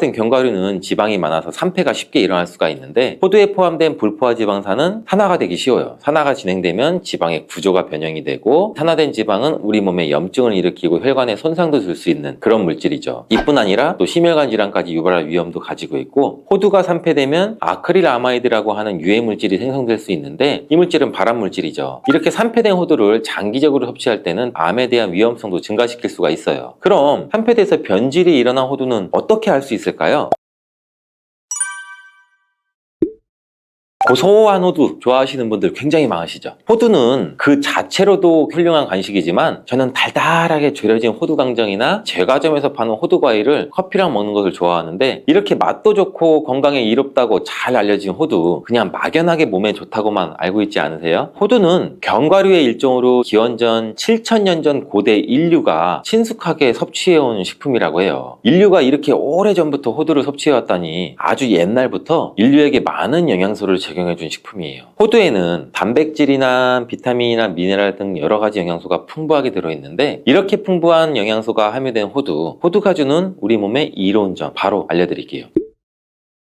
같은 견과류는 지방이 많아서 산패가 쉽게 일어날 수가 있는데 호두에 포함된 불포화 지방산은 산화가 되기 쉬워요. 산화가 진행되면 지방의 구조가 변형이 되고 산화된 지방은 우리 몸에 염증을 일으키고 혈관에 손상도 줄 수 있는 그런 물질이죠. 이뿐 아니라 또 심혈관 질환까지 유발할 위험도 가지고 있고, 호두가 산패되면 아크릴아마이드라고 하는 유해 물질이 생성될 수 있는데 이 물질은 발암 물질이죠. 이렇게 산패된 호두를 장기적으로 섭취할 때는 암에 대한 위험성도 증가시킬 수가 있어요. 그럼 산패돼서 변질이 일어난 호두는 어떻게 알 수 있을까요? 고소한 호두 좋아하시는 분들 굉장히 많으시죠. 호두는 그 자체로도 훌륭한 간식이지만 저는 달달하게 졸여진 호두 강정이나 제과점에서 파는 호두 과일을 커피랑 먹는 것을 좋아하는데, 이렇게 맛도 좋고 건강에 이롭다고 잘 알려진 호두 그냥 막연하게 몸에 좋다고만 알고 있지 않으세요? 호두는 견과류의 일종으로 기원전 7000년 전 고대 인류가 친숙하게 섭취해온 식품이라고 해요. 인류가 이렇게 오래전부터 호두를 섭취해왔다니 아주 옛날부터 인류에게 많은 영양소를 제공해준 식품이에요. 호두에는 단백질이나 비타민이나 미네랄 등 여러 가지 영양소가 풍부하게 들어있는데, 이렇게 풍부한 영양소가 함유된 호두가 주는 우리 몸에 이로운 점 바로 알려드릴게요.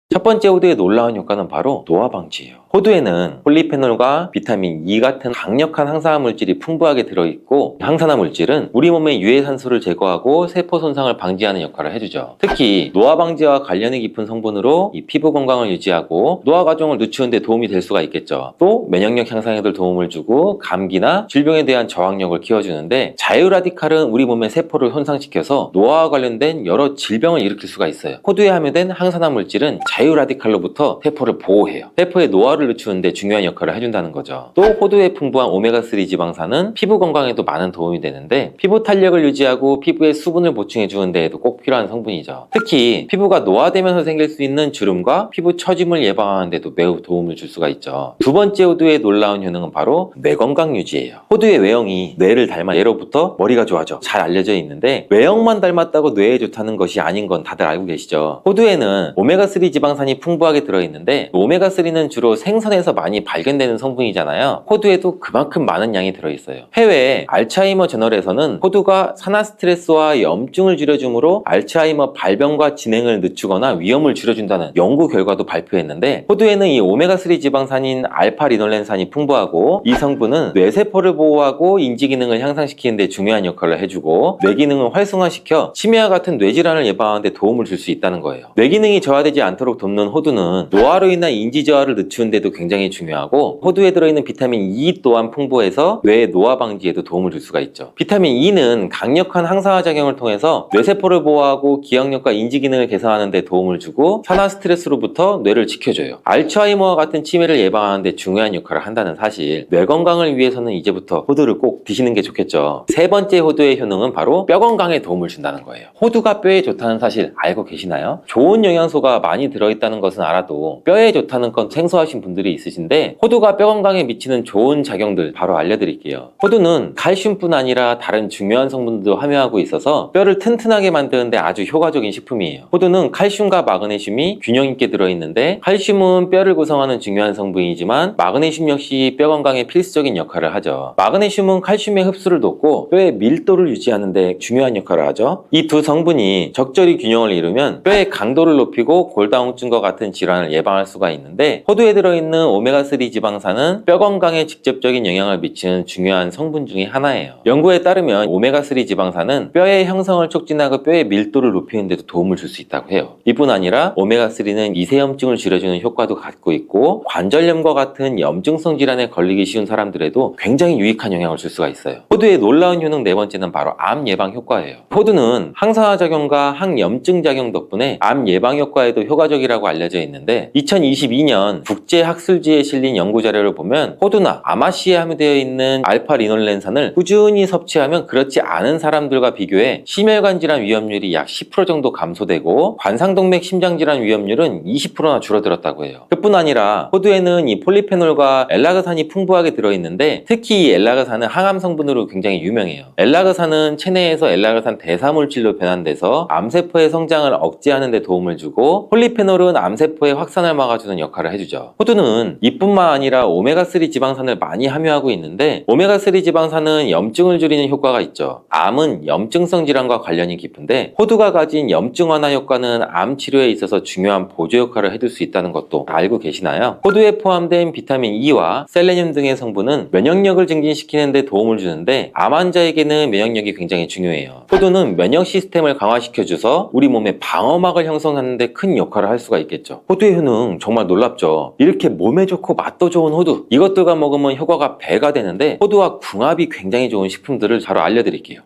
첫 번째 호두의 놀라운 효과는 바로 노화 방지예요. 호두에는 폴리페놀과 비타민 E 같은 강력한 항산화 물질이 풍부하게 들어있고, 항산화 물질은 우리 몸의 유해산소를 제거하고 세포 손상을 방지하는 역할을 해주죠. 특히 노화 방지와 관련이 깊은 성분으로 이 피부 건강을 유지하고 노화 과정을 늦추는 데 도움이 될 수가 있겠죠. 또 면역력 향상에도 도움을 주고 감기나 질병에 대한 저항력을 키워주는데, 자유라디칼은 우리 몸의 세포를 손상시켜서 노화와 관련된 여러 질병을 일으킬 수가 있어요. 호두에 함유된 항산화 물질은 자유라디칼로부터 세포를 보호해요. 세포의 노화를 늦추는데 중요한 역할을 해준다는 거죠. 또 호두에 풍부한 오메가3 지방산은 피부 건강에도 많은 도움이 되는데, 피부 탄력을 유지하고 피부에 수분을 보충해 주는 데에도 꼭 필요한 성분이죠. 특히 피부가 노화되면서 생길 수 있는 주름과 피부 처짐을 예방하는 데도 매우 도움을 줄 수가 있죠. 두 번째 호두의 놀라운 효능은 바로 뇌 건강 유지예요. 호두의 외형이 뇌를 닮아 예로부터 머리가 좋아져 잘 알려져 있는데, 외형만 닮았다고 뇌에 좋다는 것이 아닌 건 다들 알고 계시죠. 호두에는 오메가3 지방산이 풍부하게 들어있는데, 오메가3는 주로 생선에서 많이 발견되는 성분이잖아요. 호두에도 그만큼 많은 양이 들어있어요. 해외 알츠하이머 저널에서는 호두가 산화 스트레스와 염증을 줄여주므로 알츠하이머 발병과 진행을 늦추거나 위험을 줄여준다는 연구 결과도 발표했는데, 호두에는 이 오메가3 지방산인 알파리놀렌산이 풍부하고, 이 성분은 뇌세포를 보호하고 인지 기능을 향상시키는 데 중요한 역할을 해주고 뇌 기능을 활성화시켜 치매와 같은 뇌질환을 예방하는 데 도움을 줄 수 있다는 거예요. 뇌 기능이 저하되지 않도록 돕는 호두는 노화로 인한 인지 저하를 늦추는 데도 굉장히 중요하고, 호두에 들어있는 비타민 E 또한 풍부해서 뇌의 노화 방지에도 도움을 줄 수가 있죠. 비타민 E는 강력한 항산화 작용을 통해서 뇌세포를 보호하고 기억력과 인지 기능을 개선하는 데 도움을 주고, 산화 스트레스로부터 뇌를 지켜줘요. 알츠하이머와 같은 치매를 예방하는 데 중요한 역할을 한다는 사실, 뇌 건강을 위해서는 이제부터 호두를 꼭 드시는 게 좋겠죠. 세 번째 호두의 효능은 바로 뼈 건강에 도움을 준다는 거예요. 호두가 뼈에 좋다는 사실 알고 계시나요? 좋은 영양소가 많이 들어있다는 것은 알아도 뼈에 좋다는 건 생소하신 분들이 있으신데, 호두가 뼈 건강에 미치는 좋은 작용들 바로 알려드릴게요. 호두는 칼슘뿐 아니라 다른 중요한 성분들도 함유하고 있어서 뼈를 튼튼하게 만드는데 아주 효과적인 식품이에요. 호두는 칼슘과 마그네슘이 균형 있게 들어있는데, 칼슘은 뼈를 구성하는 중요한 성분이지만 마그네슘 역시 뼈 건강에 필수적인 역할을 하죠. 마그네슘은 칼슘의 흡수를 돕고 뼈의 밀도를 유지하는 데 중요한 역할을 하죠. 이 두 성분이 적절히 균형을 이루면 뼈의 강도를 높이고 골다공증과 같은 질환을 예방할 수가 있는데, 호두에 들어있는 오메가3 지방산은 뼈 건강에 직접적인 영향을 미치는 중요한 성분 중에 하나예요. 연구에 따르면 오메가3 지방산은 뼈의 형성을 촉진하고 뼈의 밀도를 높이는 데도 도움을 줄 수 있다고 해요. 이뿐 아니라 오메가3는 이세염증을 줄여주는 효과도 갖고 있고, 관절염과 같은 염증성 질환에 걸리기 쉬운 사람들에도 굉장히 유익한 영향을 줄 수가 있어요. 호두의 놀라운 효능 네 번째는 바로 암 예방 효과예요. 호두는 항산화 작용과 항염증 작용 덕분에 암 예방 효과에도 효과적이라고 알려져 있는데, 2022년 국제학술지에 실린 연구 자료를 보면 호두나 아마씨에 함유되어 있는 알파리놀렌산을 꾸준히 섭취하면 그렇지 않은 사람들과 비교해 심혈관 질환 위험률이 약 10% 정도 감소되고, 관상동맥 심장질환 위험률은 20%나 줄어들었다고 해요. 그뿐 아니라 호두에는 이 폴리페놀과 엘라그산이 풍부하게 들어있는데, 특히 이 엘라그산은 항암 성분으로 굉장히 유명해요. 엘라그산은 체내에서 엘라그산 대사물질로 변환돼서 암세포의 성장을 억제하는 데 도움을 주고, 폴리페놀 레티놀은 암세포의 확산을 막아주는 역할을 해주죠. 호두는 이뿐만 아니라 오메가3 지방산을 많이 함유하고 있는데 오메가3 지방산은 염증을 줄이는 효과가 있죠. 암은 염증성 질환과 관련이 깊은데 호두가 가진 염증 완화 효과는 암 치료에 있어서 중요한 보조 역할을 해줄 수 있다는 것도 알고 계시나요? 호두에 포함된 비타민 E와 셀레늄 등의 성분은 면역력을 증진시키는 데 도움을 주는데 암 환자에게는 면역력이 굉장히 중요해요. 호두는 면역 시스템을 강화시켜줘서 우리 몸의 방어막을 형성하는 데 큰 역할을 할 수가 있겠죠. 호두의 효능 정말 놀랍죠. 이렇게 몸에 좋고 맛도 좋은 호두, 이것들과 먹으면 효과가 배가 되는데 호두와 궁합이 굉장히 좋은 식품들을 바로 알려드릴게요.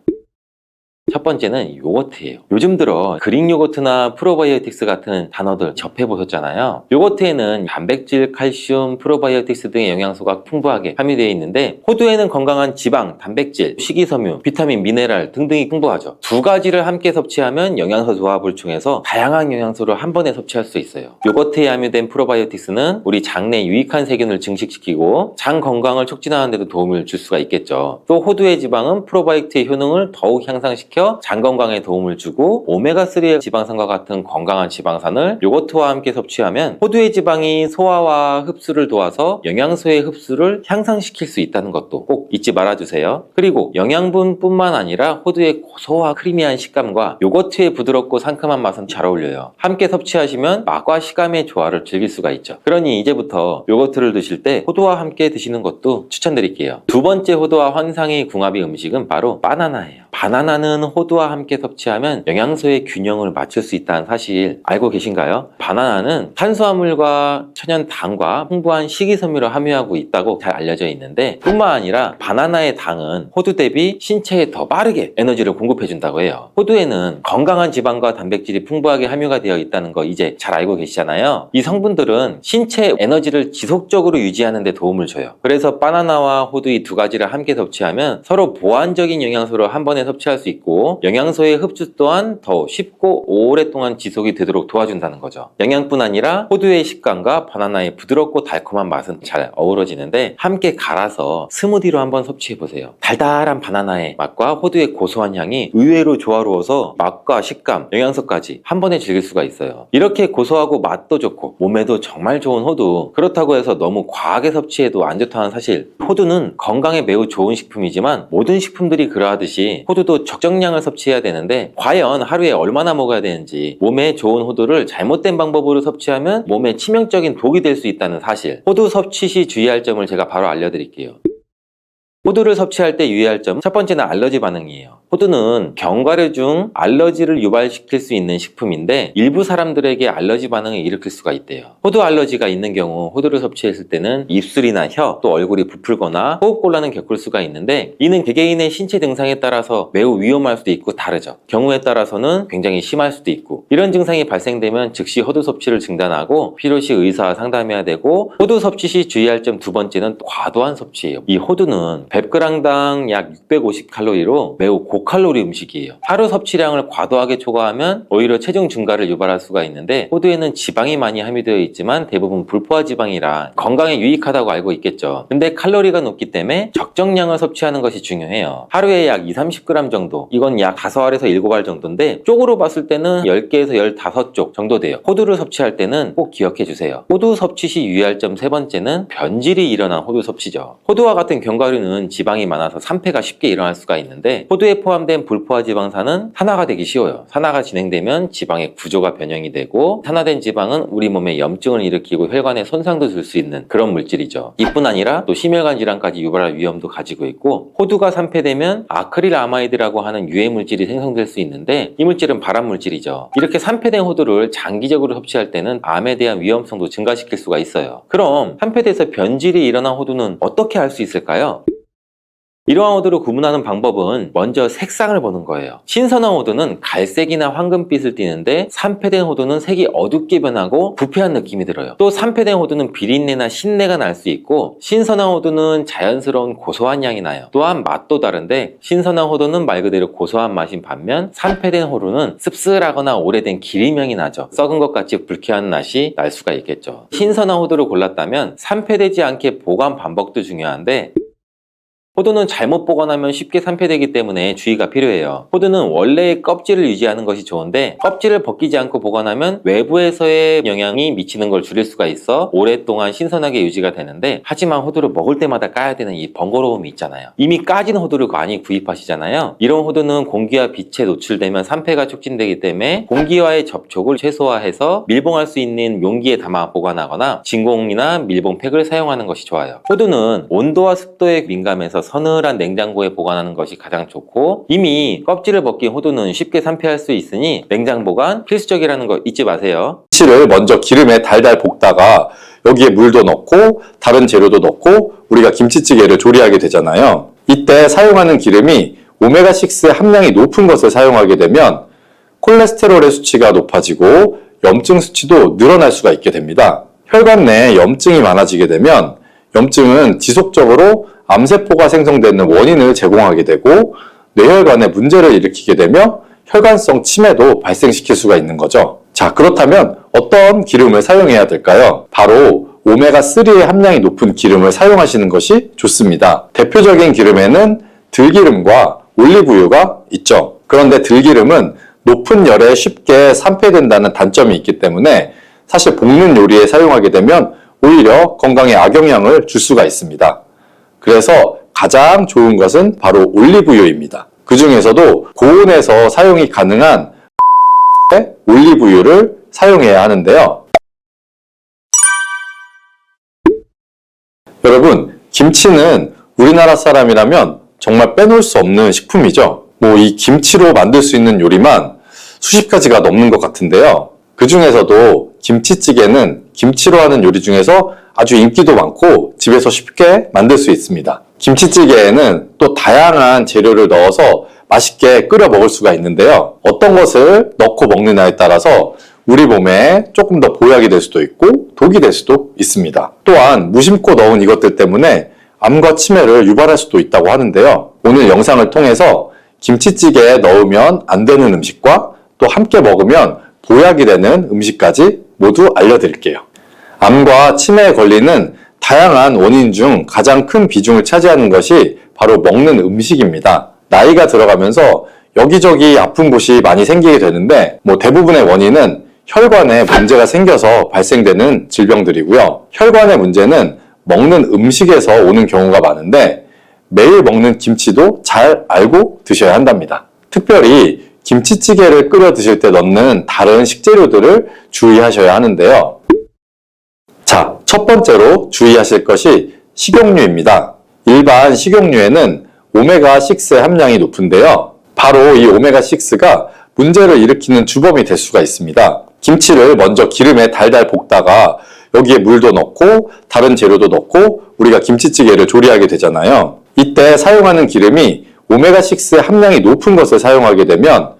첫 번째는 요거트예요. 요즘 들어 그릭 요거트나 프로바이오틱스 같은 단어들 접해보셨잖아요. 요거트에는 단백질, 칼슘, 프로바이오틱스 등의 영양소가 풍부하게 함유되어 있는데 호두에는 건강한 지방, 단백질, 식이섬유, 비타민, 미네랄 등등이 풍부하죠. 두 가지를 함께 섭취하면 영양소 조합을 통해서 다양한 영양소를 한 번에 섭취할 수 있어요. 요거트에 함유된 프로바이오틱스는 우리 장내 유익한 세균을 증식시키고 장 건강을 촉진하는 데도 도움을 줄 수가 있겠죠. 또 호두의 지방은 프로바이오틱스의 효능을 더욱 향상시켜 장 건강에 도움을 주고 오메가3의 지방산과 같은 건강한 지방산을 요거트와 함께 섭취하면 호두의 지방이 소화와 흡수를 도와서 영양소의 흡수를 향상시킬 수 있다는 것도 꼭 잊지 말아주세요. 그리고 영양분뿐만 아니라 호두의 고소와 크리미한 식감과 요거트의 부드럽고 상큼한 맛은 잘 어울려요. 함께 섭취하시면 맛과 식감의 조화를 즐길 수가 있죠. 그러니 이제부터 요거트를 드실 때 호두와 함께 드시는 것도 추천드릴게요. 두 번째 호두와 환상의 궁합의 음식은 바로 바나나예요. 바나나는 호두와 함께 섭취하면 영양소의 균형을 맞출 수 있다는 사실 알고 계신가요? 바나나는 탄수화물과 천연당과 풍부한 식이섬유를 함유하고 있다고 잘 알려져 있는데 뿐만 아니라 바나나의 당은 호두 대비 신체에 더 빠르게 에너지를 공급해준다고 해요. 호두에는 건강한 지방과 단백질이 풍부하게 함유가 되어 있다는 거 이제 잘 알고 계시잖아요. 이 성분들은 신체의 에너지를 지속적으로 유지하는 데 도움을 줘요. 그래서 바나나와 호두 이 두 가지를 함께 섭취하면 서로 보완적인 영양소를 한 번에 섭취할 수 있고 영양소의 흡수 또한 더 쉽고 오랫동안 지속이 되도록 도와준다는 거죠. 영양뿐 아니라 호두의 식감과 바나나의 부드럽고 달콤한 맛은 잘 어우러지는데 함께 갈아서 스무디로 한번 섭취해보세요. 달달한 바나나의 맛과 호두의 고소한 향이 의외로 조화로워서 맛과 식감, 영양소까지 한 번에 즐길 수가 있어요. 이렇게 고소하고 맛도 좋고 몸에도 정말 좋은 호두, 그렇다고 해서 너무 과하게 섭취해도 안 좋다는 사실. 호두는 건강에 매우 좋은 식품이지만 모든 식품들이 그러하듯이 호두도 적정량을 섭취해야 되는데 과연 하루에 얼마나 먹어야 되는지, 몸에 좋은 호두를 잘못된 방법으로 섭취하면 몸에 치명적인 독이 될 수 있다는 사실. 호두 섭취 시 주의할 점을 제가 바로 알려드릴게요. 호두를 섭취할 때 유의할 점, 첫 번째는 알러지 반응이에요. 호두는 견과류 중 알러지를 유발시킬 수 있는 식품인데 일부 사람들에게 알러지 반응을 일으킬 수가 있대요. 호두 알러지가 있는 경우 호두를 섭취했을 때는 입술이나 혀, 또 얼굴이 부풀거나 호흡곤란을 겪을 수가 있는데 이는 개개인의 신체 증상에 따라서 매우 위험할 수도 있고 다르죠. 경우에 따라서는 굉장히 심할 수도 있고, 이런 증상이 발생되면 즉시 호두 섭취를 중단하고 필요시 의사와 상담해야 되고, 호두 섭취 시 주의할 점 두 번째는 과도한 섭취예요. 이 호두는 100g당 약 650칼로리로 매우 고칼로리 음식이에요. 하루 섭취량을 과도하게 초과하면 오히려 체중 증가를 유발할 수가 있는데 호두에는 지방이 많이 함유되어 있지만 대부분 불포화 지방이라 건강에 유익하다고 알고 있겠죠. 근데 칼로리가 높기 때문에 적정량을 섭취하는 것이 중요해요. 하루에 약 2-30g 정도, 이건 약 5알에서 7알 정도인데 쪽으로 봤을 때는 10개에서 15쪽 정도 돼요. 호두를 섭취할 때는 꼭 기억해 주세요. 호두 섭취 시 유의할 점 세 번째는 변질이 일어난 호두 섭취죠. 호두와 같은 견과류는 지방이 많아서 산패가 쉽게 일어날 수가 있는데 호두에 포함된 불포화 지방산은 산화가 되기 쉬워요. 산화가 진행되면 지방의 구조가 변형이 되고 산화된 지방은 우리 몸에 염증을 일으키고 혈관에 손상도 줄 수 있는 그런 물질이죠. 이뿐 아니라 또 심혈관 질환까지 유발할 위험도 가지고 있고, 호두가 산패되면 아크릴아마이드라고 하는 유해 물질이 생성될 수 있는데 이 물질은 발암 물질이죠. 이렇게 산패된 호두를 장기적으로 섭취할 때는 암에 대한 위험성도 증가시킬 수가 있어요. 그럼 산패돼서 변질이 일어난 호두는 어떻게 알 수 있을까요? 이러한 호두를 구분하는 방법은 먼저 색상을 보는 거예요. 신선한 호두는 갈색이나 황금빛을 띠는데 산패된 호두는 색이 어둡게 변하고 부패한 느낌이 들어요. 또 산패된 호두는 비린내나 신내가 날 수 있고, 신선한 호두는 자연스러운 고소한 향이 나요. 또한 맛도 다른데 신선한 호두는 말 그대로 고소한 맛인 반면 산패된 호두는 씁쓸하거나 오래된 기름향이 나죠. 썩은 것 같이 불쾌한 맛이 날 수가 있겠죠. 신선한 호두를 골랐다면 산패되지 않게 보관 방법도 중요한데, 호두는 잘못 보관하면 쉽게 산패되기 때문에 주의가 필요해요. 호두는 원래의 껍질을 유지하는 것이 좋은데 껍질을 벗기지 않고 보관하면 외부에서의 영향이 미치는 걸 줄일 수가 있어 오랫동안 신선하게 유지가 되는데, 하지만 호두를 먹을 때마다 까야 되는 이 번거로움이 있잖아요. 이미 까진 호두를 많이 구입하시잖아요. 이런 호두는 공기와 빛에 노출되면 산패가 촉진되기 때문에 공기와의 접촉을 최소화해서 밀봉할 수 있는 용기에 담아 보관하거나 진공이나 밀봉팩을 사용하는 것이 좋아요. 호두는 온도와 습도에 민감해서 서늘한 냉장고에 보관하는 것이 가장 좋고, 이미 껍질을 벗긴 호두는 쉽게 산패할 수 있으니 냉장 보관 필수적이라는 거 잊지 마세요. 김치를 먼저 기름에 달달 볶다가 여기에 물도 넣고 다른 재료도 넣고 우리가 김치찌개를 조리하게 되잖아요. 이때 사용하는 기름이 오메가6 함량이 높은 것을 사용하게 되면 콜레스테롤의 수치가 높아지고 염증 수치도 늘어날 수가 있게 됩니다. 혈관 내에 염증이 많아지게 되면 염증은 지속적으로 암세포가 생성되는 원인을 제공하게 되고 뇌혈관에 문제를 일으키게 되며 혈관성 치매도 발생시킬 수가 있는 거죠. 자, 그렇다면 어떤 기름을 사용해야 될까요? 바로 오메가3의 함량이 높은 기름을 사용하시는 것이 좋습니다. 대표적인 기름에는 들기름과 올리브유가 있죠. 그런데 들기름은 높은 열에 쉽게 산패된다는 단점이 있기 때문에 사실 볶는 요리에 사용하게 되면 오히려 건강에 악영향을 줄 수가 있습니다. 그래서 가장 좋은 것은 바로 올리브유입니다. 그 중에서도 고온에서 사용이 가능한 올리브유를 사용해야 하는데요. 여러분, 김치는 우리나라 사람이라면 정말 빼놓을 수 없는 식품이죠. 이 김치로 만들 수 있는 요리만 수십 가지가 넘는 것 같은데요. 그 중에서도 김치찌개는 김치로 하는 요리 중에서 아주 인기도 많고 집에서 쉽게 만들 수 있습니다. 김치찌개에는 또 다양한 재료를 넣어서 맛있게 끓여 먹을 수가 있는데요. 어떤 것을 넣고 먹느냐에 따라서 우리 몸에 조금 더 보약이 될 수도 있고 독이 될 수도 있습니다. 또한 무심코 넣은 이것들 때문에 암과 치매를 유발할 수도 있다고 하는데요. 오늘 영상을 통해서 김치찌개에 넣으면 안 되는 음식과 또 함께 먹으면 보약이 되는 음식까지 모두 알려드릴게요. 암과 치매에 걸리는 다양한 원인 중 가장 큰 비중을 차지하는 것이 바로 먹는 음식입니다. 나이가 들어가면서 여기저기 아픈 곳이 많이 생기게 되는데 대부분의 원인은 혈관에 문제가 생겨서 발생되는 질병들이고요. 혈관의 문제는 먹는 음식에서 오는 경우가 많은데 매일 먹는 김치도 잘 알고 드셔야 한답니다. 특별히 김치찌개를 끓여 드실 때 넣는 다른 식재료들을 주의하셔야 하는데요. 자, 첫 번째로 주의하실 것이 식용유입니다. 일반 식용유에는 오메가6의 함량이 높은데요. 바로 이 오메가6가 문제를 일으키는 주범이 될 수가 있습니다. 김치를 먼저 기름에 달달 볶다가 여기에 물도 넣고 다른 재료도 넣고 우리가 김치찌개를 조리하게 되잖아요. 이때 사용하는 기름이 오메가6 함량이 높은 것을 사용하게 되면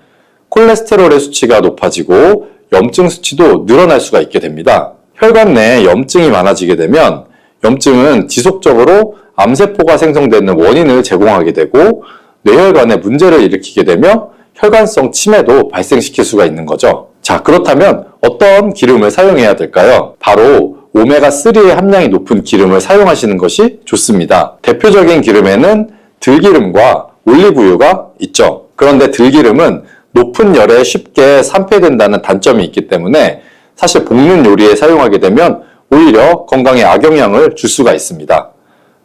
콜레스테롤의 수치가 높아지고 염증 수치도 늘어날 수가 있게 됩니다. 혈관 내에 염증이 많아지게 되면 염증은 지속적으로 암세포가 생성되는 원인을 제공하게 되고 뇌혈관에 문제를 일으키게 되며 혈관성 치매도 발생시킬 수가 있는 거죠. 자, 그렇다면 어떤 기름을 사용해야 될까요? 바로 오메가3의 함량이 높은 기름을 사용하시는 것이 좋습니다. 대표적인 기름에는 들기름과 올리브유가 있죠. 그런데 들기름은 높은 열에 쉽게 산패된다는 단점이 있기 때문에 사실 볶는 요리에 사용하게 되면 오히려 건강에 악영향을 줄 수가 있습니다.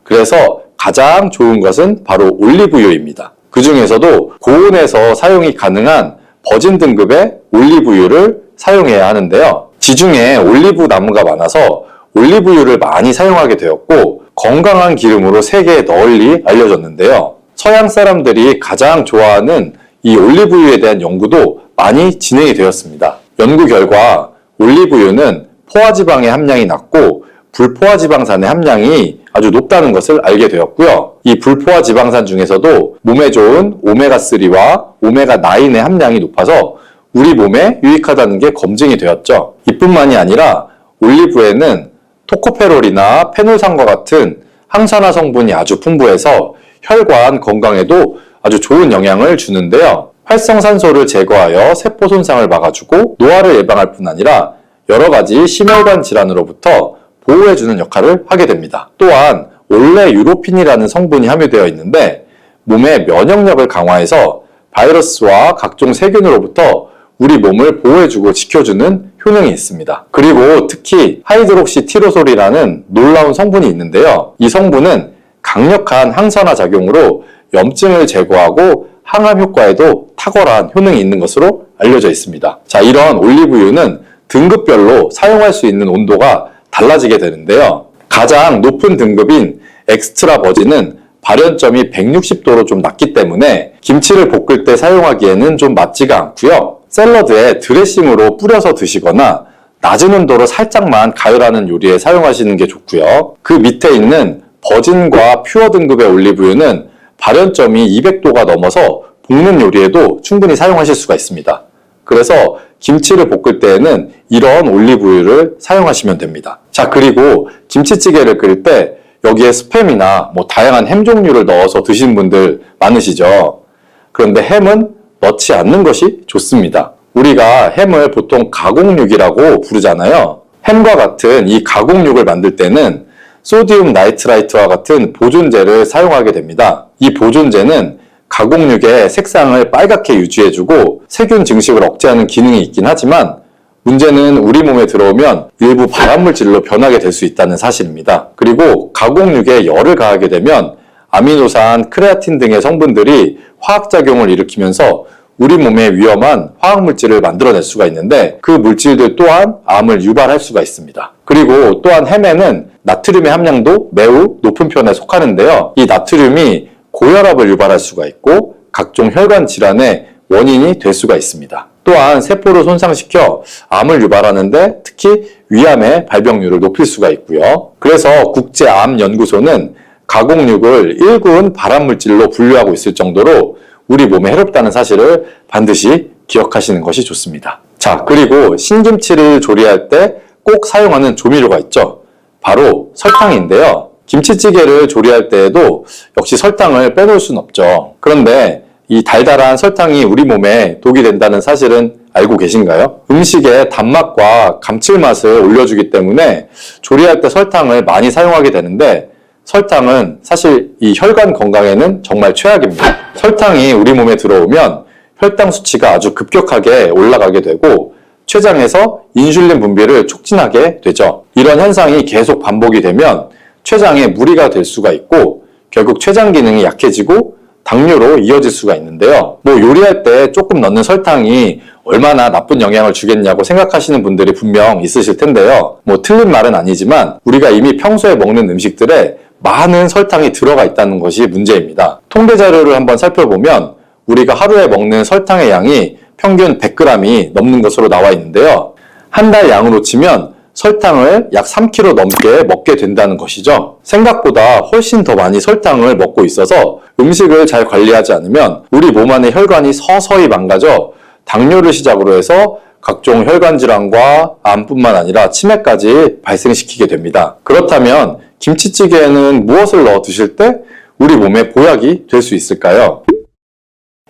그래서 가장 좋은 것은 바로 올리브유입니다. 그 중에서도 고온에서 사용이 가능한 버진 등급의 올리브유를 사용해야 하는데요. 지중해 올리브 나무가 많아서 올리브유를 많이 사용하게 되었고 건강한 기름으로 세계에 널리 알려졌는데요. 서양 사람들이 가장 좋아하는 이 올리브유에 대한 연구도 많이 진행이 되었습니다. 연구 결과 올리브유는 포화지방의 함량이 낮고 불포화지방산의 함량이 아주 높다는 것을 알게 되었고요. 이 불포화지방산 중에서도 몸에 좋은 오메가3와 오메가9의 함량이 높아서 우리 몸에 유익하다는 게 검증이 되었죠. 이뿐만이 아니라 올리브에는 토코페롤이나 페놀산과 같은 항산화 성분이 아주 풍부해서 혈관 건강에도 아주 좋은 영향을 주는데요. 활성산소를 제거하여 세포 손상을 막아주고 노화를 예방할 뿐 아니라 여러 가지 심혈관 질환으로부터 보호해주는 역할을 하게 됩니다. 또한 올레유로핀이라는 성분이 함유되어 있는데 몸의 면역력을 강화해서 바이러스와 각종 세균으로부터 우리 몸을 보호해주고 지켜주는 효능이 있습니다. 그리고 특히 하이드록시티로솔이라는 놀라운 성분이 있는데요. 이 성분은 강력한 항산화 작용으로 염증을 제거하고 항암 효과에도 탁월한 효능이 있는 것으로 알려져 있습니다. 자, 이런 올리브유는 등급별로 사용할 수 있는 온도가 달라지게 되는데요. 가장 높은 등급인 엑스트라 버진은 발연점이 160도로 좀 낮기 때문에 김치를 볶을 때 사용하기에는 좀 맞지가 않고요. 샐러드에 드레싱으로 뿌려서 드시거나 낮은 온도로 살짝만 가열하는 요리에 사용하시는 게 좋고요. 그 밑에 있는 버진과 퓨어 등급의 올리브유는 발연점이 200도가 넘어서 볶는 요리에도 충분히 사용하실 수가 있습니다. 그래서 김치를 볶을 때에는 이런 올리브유를 사용하시면 됩니다. 자, 그리고 김치찌개를 끓일 때 여기에 스팸이나 다양한 햄 종류를 넣어서 드시는 분들 많으시죠? 그런데 햄은 넣지 않는 것이 좋습니다. 우리가 햄을 보통 가공육이라고 부르잖아요. 햄과 같은 이 가공육을 만들 때는 소디움 나이트라이트와 같은 보존제를 사용하게 됩니다. 이 보존제는 가공육의 색상을 빨갛게 유지해주고 세균 증식을 억제하는 기능이 있긴 하지만 문제는 우리 몸에 들어오면 일부 발암물질로 변하게 될 수 있다는 사실입니다. 그리고 가공육에 열을 가하게 되면 아미노산, 크레아틴 등의 성분들이 화학작용을 일으키면서 우리 몸에 위험한 화학물질을 만들어낼 수가 있는데 그 물질들 또한 암을 유발할 수가 있습니다. 그리고 또한 햄에는 나트륨의 함량도 매우 높은 편에 속하는데요. 이 나트륨이 고혈압을 유발할 수가 있고 각종 혈관 질환의 원인이 될 수가 있습니다. 또한 세포를 손상시켜 암을 유발하는데 특히 위암의 발병률을 높일 수가 있고요. 그래서 국제암연구소는 가공육을 1군 발암물질로 분류하고 있을 정도로 우리 몸에 해롭다는 사실을 반드시 기억하시는 것이 좋습니다. 자, 그리고 신김치를 조리할 때 꼭 사용하는 조미료가 있죠. 바로 설탕인데요. 김치찌개를 조리할 때에도 역시 설탕을 빼놓을 수는 없죠. 그런데 이 달달한 설탕이 우리 몸에 독이 된다는 사실은 알고 계신가요? 음식의 단맛과 감칠맛을 올려주기 때문에 조리할 때 설탕을 많이 사용하게 되는데 설탕은 사실 이 혈관 건강에는 정말 최악입니다. 설탕이 우리 몸에 들어오면 혈당 수치가 아주 급격하게 올라가게 되고 췌장에서 인슐린 분비를 촉진하게 되죠. 이런 현상이 계속 반복이 되면 췌장에 무리가 될 수가 있고 결국 췌장 기능이 약해지고 당뇨로 이어질 수가 있는데요. 요리할 때 조금 넣는 설탕이 얼마나 나쁜 영향을 주겠냐고 생각하시는 분들이 분명 있으실 텐데요. 틀린 말은 아니지만 우리가 이미 평소에 먹는 음식들에 많은 설탕이 들어가 있다는 것이 문제입니다. 통계 자료를 한번 살펴보면 우리가 하루에 먹는 설탕의 양이 평균 100g이 넘는 것으로 나와 있는데요. 한 달 양으로 치면 설탕을 약 3kg 넘게 먹게 된다는 것이죠. 생각보다 훨씬 더 많이 설탕을 먹고 있어서 음식을 잘 관리하지 않으면 우리 몸 안의 혈관이 서서히 망가져 당뇨를 시작으로 해서 각종 혈관 질환과 암뿐만 아니라 치매까지 발생시키게 됩니다. 그렇다면 김치찌개에는 무엇을 넣어 드실 때 우리 몸에 보약이 될 수 있을까요?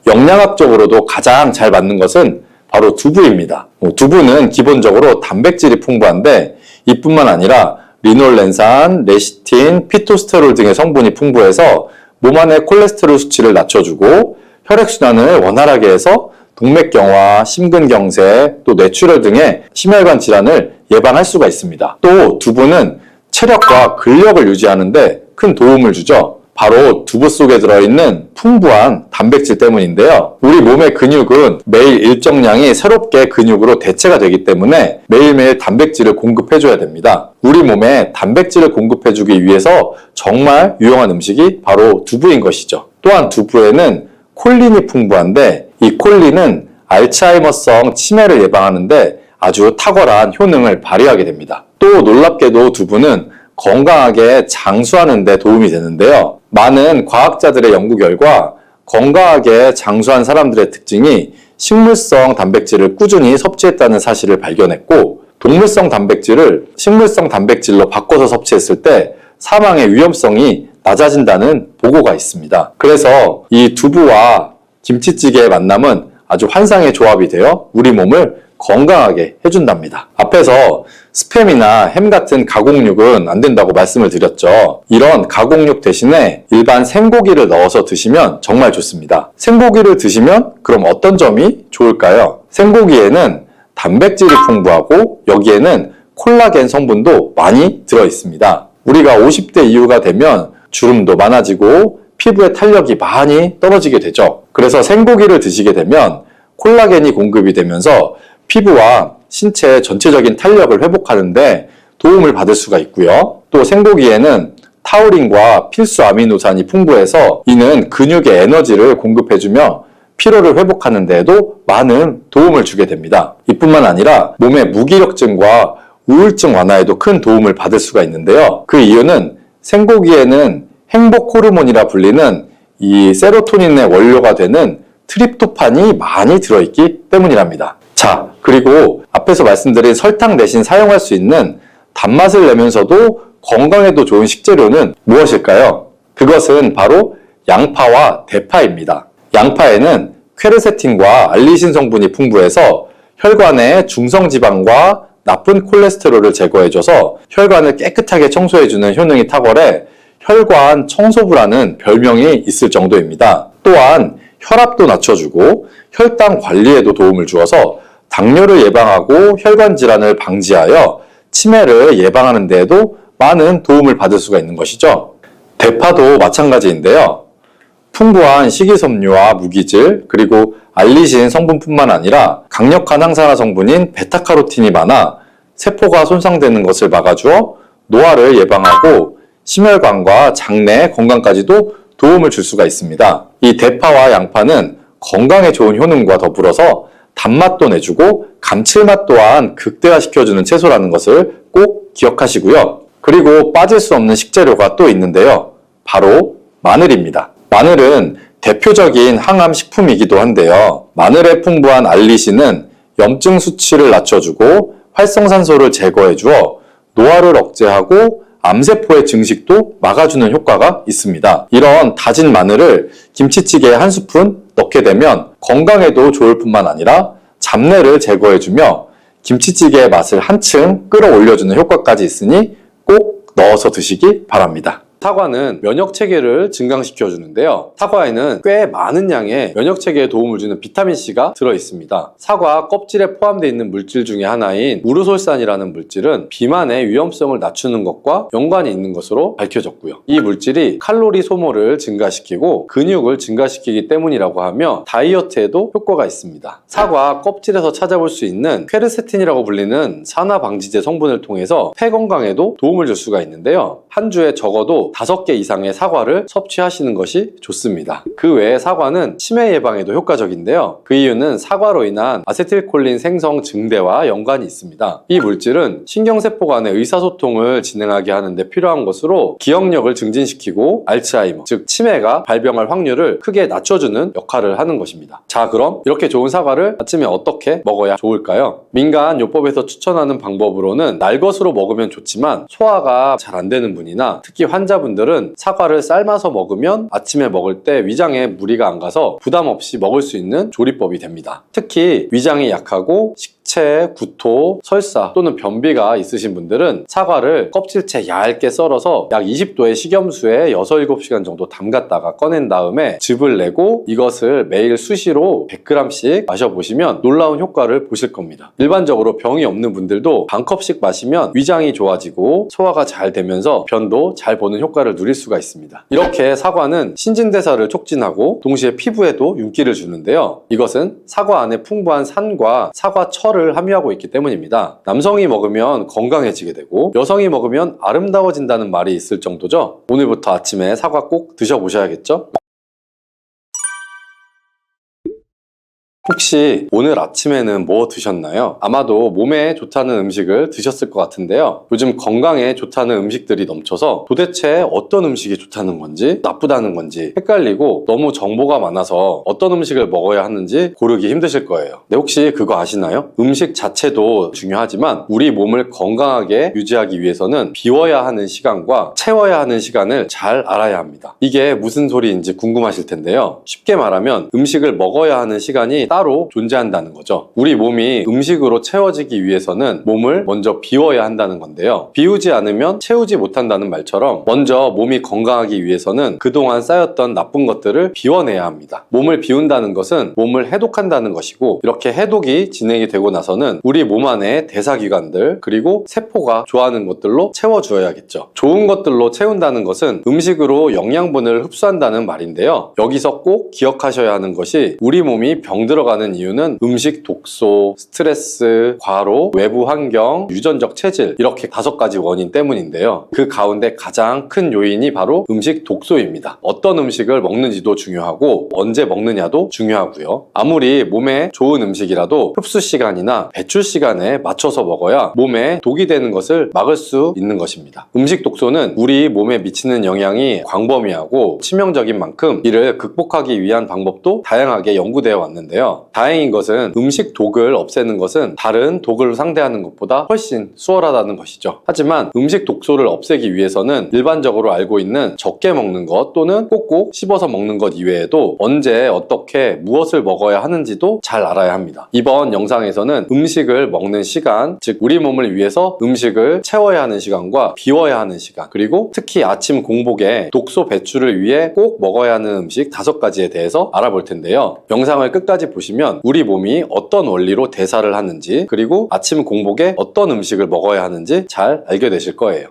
영양학적으로도 가장 잘 맞는 것은 바로 두부입니다. 두부는 기본적으로 단백질이 풍부한데 이뿐만 아니라 리놀렌산, 레시틴, 피토스테롤 등의 성분이 풍부해서 몸 안의 콜레스테롤 수치를 낮춰주고 혈액순환을 원활하게 해서 동맥경화, 심근경색, 또 뇌출혈 등의 심혈관 질환을 예방할 수가 있습니다. 또 두부는 체력과 근력을 유지하는 데 큰 도움을 주죠. 바로 두부 속에 들어있는 풍부한 단백질 때문인데요. 우리 몸의 근육은 매일 일정량이 새롭게 근육으로 대체가 되기 때문에 매일매일 단백질을 공급해줘야 됩니다. 우리 몸에 단백질을 공급해주기 위해서 정말 유용한 음식이 바로 두부인 것이죠. 또한 두부에는 콜린이 풍부한데 이 콜린은 알츠하이머성 치매를 예방하는데 아주 탁월한 효능을 발휘하게 됩니다. 또 놀랍게도 두부는 건강하게 장수하는 데 도움이 되는데요. 많은 과학자들의 연구 결과 건강하게 장수한 사람들의 특징이 식물성 단백질을 꾸준히 섭취했다는 사실을 발견했고 동물성 단백질을 식물성 단백질로 바꿔서 섭취했을 때 사망의 위험성이 낮아진다는 보고가 있습니다. 그래서 이 두부와 김치찌개의 만남은 아주 환상의 조합이 되어 우리 몸을 건강하게 해준답니다. 앞에 앞에서 스팸이나 햄 같은 가공육은 안 된다고 말씀을 드렸죠. 이런 가공육 대신에 일반 생고기를 넣어서 드시면 정말 좋습니다. 생고기를 드시면 그럼 어떤 점이 좋을까요? 생고기에는 단백질이 풍부하고 여기에는 콜라겐 성분도 많이 들어 있습니다. 우리가 50대 이후가 되면 주름도 많아지고 피부의 탄력이 많이 떨어지게 되죠. 그래서 생고기를 드시게 되면 콜라겐이 공급이 되면서 피부와 신체 전체적인 탄력을 회복하는데 도움을 받을 수가 있고요. 또 생고기에는 타우린과 필수 아미노산이 풍부해서 이는 근육에 에너지를 공급해주며 피로를 회복하는 데에도 많은 도움을 주게 됩니다. 이뿐만 아니라 몸의 무기력증과 우울증 완화에도 큰 도움을 받을 수가 있는데요. 그 이유는 생고기에는 행복 호르몬이라 불리는 이 세로토닌의 원료가 되는 트립토판이 많이 들어있기 때문이랍니다. 자, 그리고 앞에서 말씀드린 설탕 대신 사용할 수 있는 단맛을 내면서도 건강에도 좋은 식재료는 무엇일까요? 그것은 바로 양파와 대파입니다. 양파에는 퀘르세틴과 알리신 성분이 풍부해서 혈관의 중성지방과 나쁜 콜레스테롤을 제거해줘서 혈관을 깨끗하게 청소해주는 효능이 탁월해 혈관 청소부라는 별명이 있을 정도입니다. 또한 혈압도 낮춰주고 혈당 관리에도 도움을 주어서 당뇨를 예방하고 혈관 질환을 방지하여 치매를 예방하는 데에도 많은 도움을 받을 수가 있는 것이죠. 대파도 마찬가지인데요. 풍부한 식이섬유와 무기질 그리고 알리신 성분뿐만 아니라 강력한 항산화 성분인 베타카로틴이 많아 세포가 손상되는 것을 막아주어 노화를 예방하고 심혈관과 장내 건강까지도 도움을 줄 수가 있습니다. 이 대파와 양파는 건강에 좋은 효능과 더불어서 단맛도 내주고 감칠맛 또한 극대화시켜주는 채소라는 것을 꼭 기억하시고요. 그리고 빠질 수 없는 식재료가 또 있는데요. 바로 마늘입니다. 마늘은 대표적인 항암 식품이기도 한데요. 마늘에 풍부한 알리신은 염증 수치를 낮춰주고 활성산소를 제거해주어 노화를 억제하고 암세포의 증식도 막아주는 효과가 있습니다. 이런 다진 마늘을 김치찌개에 한 스푼 넣게 되면 건강에도 좋을 뿐만 아니라 잡내를 제거해주며 김치찌개의 맛을 한층 끌어올려주는 효과까지 있으니 꼭 넣어서 드시기 바랍니다. 사과는 면역체계를 증강시켜주는데요. 사과에는 꽤 많은 양의 면역체계에 도움을 주는 비타민C가 들어있습니다. 사과 껍질에 포함되어 있는 물질 중에 하나인 우르솔산이라는 물질은 비만의 위험성을 낮추는 것과 연관이 있는 것으로 밝혀졌고요. 이 물질이 칼로리 소모를 증가시키고 근육을 증가시키기 때문이라고 하며 다이어트에도 효과가 있습니다. 사과 껍질에서 찾아볼 수 있는 퀘르세틴이라고 불리는 산화방지제 성분을 통해서 폐 건강에도 도움을 줄 수가 있는데요. 한 주에 적어도 5개 이상의 사과를 섭취하시는 것이 좋습니다. 그 외에 사과는 치매 예방에도 효과적인데요. 그 이유는 사과로 인한 아세틸콜린 생성 증대와 연관이 있습니다. 이 물질은 신경세포 간의 의사소통을 진행하게 하는데 필요한 것으로 기억력을 증진시키고 알츠하이머, 즉 치매가 발병할 확률을 크게 낮춰주는 역할을 하는 것입니다. 자, 그럼 이렇게 좋은 사과를 아침에 어떻게 먹어야 좋을까요? 민간요법에서 추천하는 방법으로는 날것으로 먹으면 좋지만 소화가 잘 안 되는 분이나 특히 환자분들은 사과를 삶아서 먹으면 아침에 먹을 때 위장에 무리가 안 가서 부담 없이 먹을 수 있는 조리법이 됩니다. 특히 위장이 약하고 식체, 구토, 설사 또는 변비가 있으신 분들은 사과를 껍질째 얇게 썰어서 약 20도의 식염수에 6, 7시간 정도 담갔다가 꺼낸 다음에 즙을 내고 이것을 매일 수시로 100g씩 마셔보시면 놀라운 효과를 보실 겁니다. 일반적으로 병이 없는 분들도 반컵씩 마시면 위장이 좋아지고 소화가 잘 되면서 변도 잘 보는 효과를 누릴 수가 있습니다. 이렇게 사과는 신진대사를 촉진하고 동시에 피부에도 윤기를 주는데요. 이것은 사과 안에 풍부한 산과 사과철을 함유하고 있기 때문입니다. 남성이 먹으면 건강해지게 되고 여성이 먹으면 아름다워진다는 말이 있을 정도죠. 오늘부터 아침에 사과 꼭 드셔보셔야겠죠? 혹시 오늘 아침에는 뭐 드셨나요? 아마도 몸에 좋다는 음식을 드셨을 것 같은데요. 요즘 건강에 좋다는 음식들이 넘쳐서 도대체 어떤 음식이 좋다는 건지 나쁘다는 건지 헷갈리고 너무 정보가 많아서 어떤 음식을 먹어야 하는지 고르기 힘드실 거예요. 근데 혹시 그거 아시나요? 음식 자체도 중요하지만 우리 몸을 건강하게 유지하기 위해서는 비워야 하는 시간과 채워야 하는 시간을 잘 알아야 합니다. 이게 무슨 소리인지 궁금하실 텐데요. 쉽게 말하면 음식을 먹어야 하는 시간이 따로 존재한다는 거죠. 우리 몸이 음식으로 채워지기 위해서는 몸을 먼저 비워야 한다는 건데요. 비우지 않으면 채우지 못한다는 말처럼 먼저 몸이 건강하기 위해서는 그동안 쌓였던 나쁜 것들을 비워내야 합니다. 몸을 비운다는 것은 몸을 해독한다는 것이고, 이렇게 해독이 진행이 되고 나서는 우리 몸 안에 대사기관들 그리고 세포가 좋아하는 것들로 채워주어야겠죠. 좋은 것들로 채운다는 것은 음식으로 영양분을 흡수한다는 말인데요. 여기서 꼭 기억하셔야 하는 것이 우리 몸이 병들어가는 이유는 음식 독소, 스트레스, 과로, 외부 환경, 유전적 체질, 이렇게 5가지 원인 때문인데요. 그 가운데 가장 큰 요인이 바로 음식 독소입니다. 어떤 음식을 먹는지도 중요하고 언제 먹느냐도 중요하고요. 아무리 몸에 좋은 음식이라도 흡수 시간이나 배출 시간에 맞춰서 먹어야 몸에 독이 되는 것을 막을 수 있는 것입니다. 음식 독소는 우리 몸에 미치는 영향이 광범위하고 치명적인 만큼 이를 극복하기 위한 방법도 다양하게 연구되어 왔는데요. 다행인 것은 음식 독을 없애는 것은 다른 독을 상대하는 것보다 훨씬 수월하다는 것이죠. 하지만 음식 독소를 없애기 위해서는 일반적으로 알고 있는 적게 먹는 것 또는 꼭꼭 씹어서 먹는 것 이외에도 언제 어떻게 무엇을 먹어야 하는지도 잘 알아야 합니다. 이번 영상에서는 음식을 먹는 시간, 즉 우리 몸을 위해서 음식을 채워야 하는 시간과 비워야 하는 시간, 그리고 특히 아침 공복에 독소 배출을 위해 꼭 먹어야 하는 음식 5가지에 대해서 알아볼 텐데요. 영상을 끝까지 보시면 우리 몸이 어떤 원리로 대사를 하는지, 그리고 아침 공복에 어떤 음식을 먹어야 하는지 잘 알게 되실 거예요.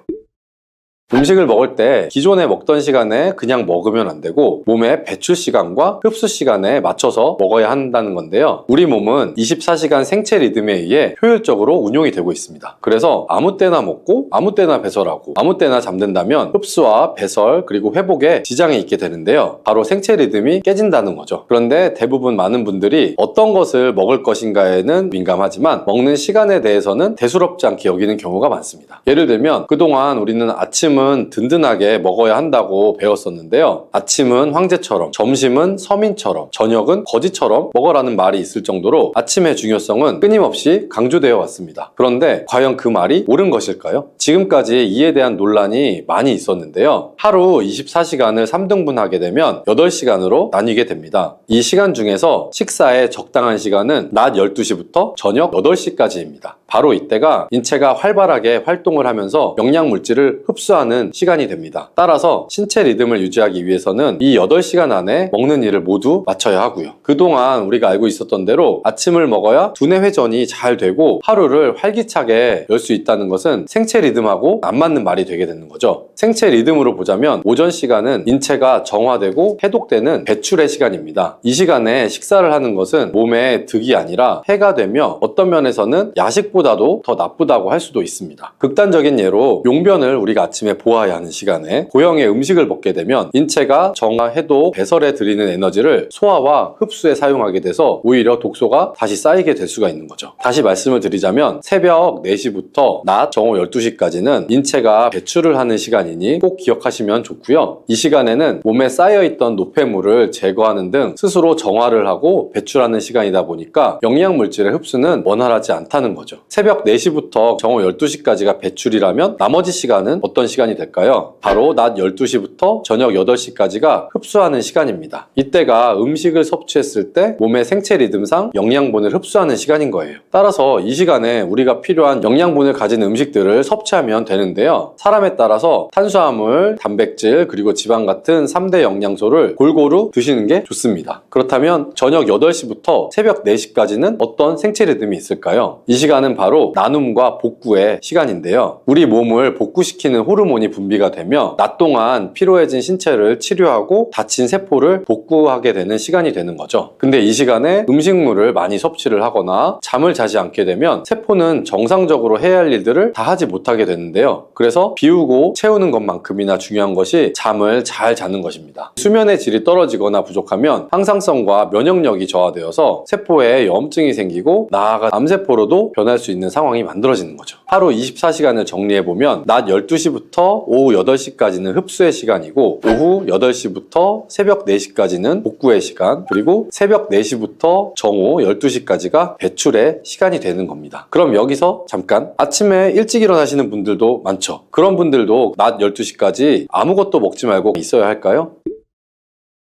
음식을 먹을 때 기존에 먹던 시간에 그냥 먹으면 안 되고 몸의 배출 시간과 흡수 시간에 맞춰서 먹어야 한다는 건데요. 우리 몸은 24시간 생체 리듬에 의해 효율적으로 운용이 되고 있습니다. 그래서 아무 때나 먹고 아무 때나 배설하고 아무 때나 잠든다면 흡수와 배설 그리고 회복에 지장이 있게 되는데요. 바로 생체 리듬이 깨진다는 거죠. 그런데 대부분 많은 분들이 어떤 것을 먹을 것인가에는 민감하지만 먹는 시간에 대해서는 대수롭지 않게 여기는 경우가 많습니다. 예를 들면 그동안 우리는 아침은 든든하게 먹어야 한다고 배웠었는데요. 아침은 황제처럼, 점심은 서민처럼, 저녁은 거지처럼 먹어라는 말이 있을 정도로 아침의 중요성은 끊임없이 강조되어 왔습니다. 그런데 과연 그 말이 옳은 것일까요? 지금까지 이에 대한 논란이 많이 있었는데요. 하루 24시간을 3등분하게 되면 8시간으로 나뉘게 됩니다. 이 시간 중에서 식사의 적당한 시간은 낮 12시부터 저녁 8시까지입니다. 바로 이때가 인체가 활발하게 활동을 하면서 영양물질을 흡수하는 시간이 됩니다. 따라서 신체 리듬을 유지하기 위해서는 이 8시간 안에 먹는 일을 모두 마쳐야 하고요. 그동안 우리가 알고 있었던 대로 아침을 먹어야 두뇌 회전이 잘 되고 하루를 활기차게 열 수 있다는 것은 생체 리듬하고 안 맞는 말이 되게 되는 거죠. 생체 리듬으로 보자면 오전 시간은 인체가 정화되고 해독되는 배출의 시간입니다. 이 시간에 식사를 하는 것은 몸에 득이 아니라 해가 되며 어떤 면에서는 야식보다도 더 나쁘다고 할 수도 있습니다. 극단적인 예로 용변을 우리가 아침에 보아야 하는 시간에 고형의 음식을 먹게 되면 인체가 정화, 해독, 배설에 들이는 에너지를 소화와 흡수에 사용하게 돼서 오히려 독소가 다시 쌓이게 될 수가 있는 거죠. 다시 말씀을 드리자면 새벽 4시부터 낮 정오 12시까지는 인체가 배출을 하는 시간이니 꼭 기억하시면 좋고요. 이 시간에는 몸에 쌓여있던 노폐물을 제거하는 등 스스로 정화를 하고 배출하는 시간이다 보니까 영양물질의 흡수는 원활하지 않다는 거죠. 새벽 4시부터 정오 12시까지가 배출이라면 나머지 시간은 어떤 시간이 될까요? 바로 낮 12시부터 저녁 8시까지가 흡수하는 시간입니다. 이때가 음식을 섭취했을 때 몸의 생체 리듬상 영양분을 흡수하는 시간인 거예요. 따라서 이 시간에 우리가 필요한 영양분을 가진 음식들을 섭취하면 되는데요. 사람에 따라서 탄수화물, 단백질, 그리고 지방 같은 3대 영양소를 골고루 드시는 게 좋습니다. 그렇다면 저녁 8시부터 새벽 4시까지는 어떤 생체 리듬이 있을까요? 이 시간은 바로 나눔과 복구의 시간인데요. 우리 몸을 복구시키는 호르몬이 분비가 되며 낮 동안 피로해진 신체를 치료하고 다친 세포를 복구하게 되는 시간이 되는 거죠. 근데 이 시간에 음식물을 많이 섭취를 하거나 잠을 자지 않게 되면 세포는 정상적으로 해야 할 일들을 다 하지 못하게 되는데요. 그래서 비우고 채우는 것만큼이나 중요한 것이 잠을 잘 자는 것입니다. 수면의 질이 떨어지거나 부족하면 항상성과 면역력이 저하되어서 세포에 염증이 생기고 나아가 암세포로도 변할 수 있는 상황이 만들어지는 거죠. 하루 24시간을 정리해보면 낮 12시부터 오후 8시까지는 흡수의 시간이고 오후 8시부터 새벽 4시까지는 복구의 시간, 그리고 새벽 4시부터 정오 12시까지가 배출의 시간이 되는 겁니다. 그럼 여기서 잠깐, 아침에 일찍 일어나시는 분들도 많죠. 그런 분들도 낮 12시까지 아무것도 먹지 말고 있어야 할까요?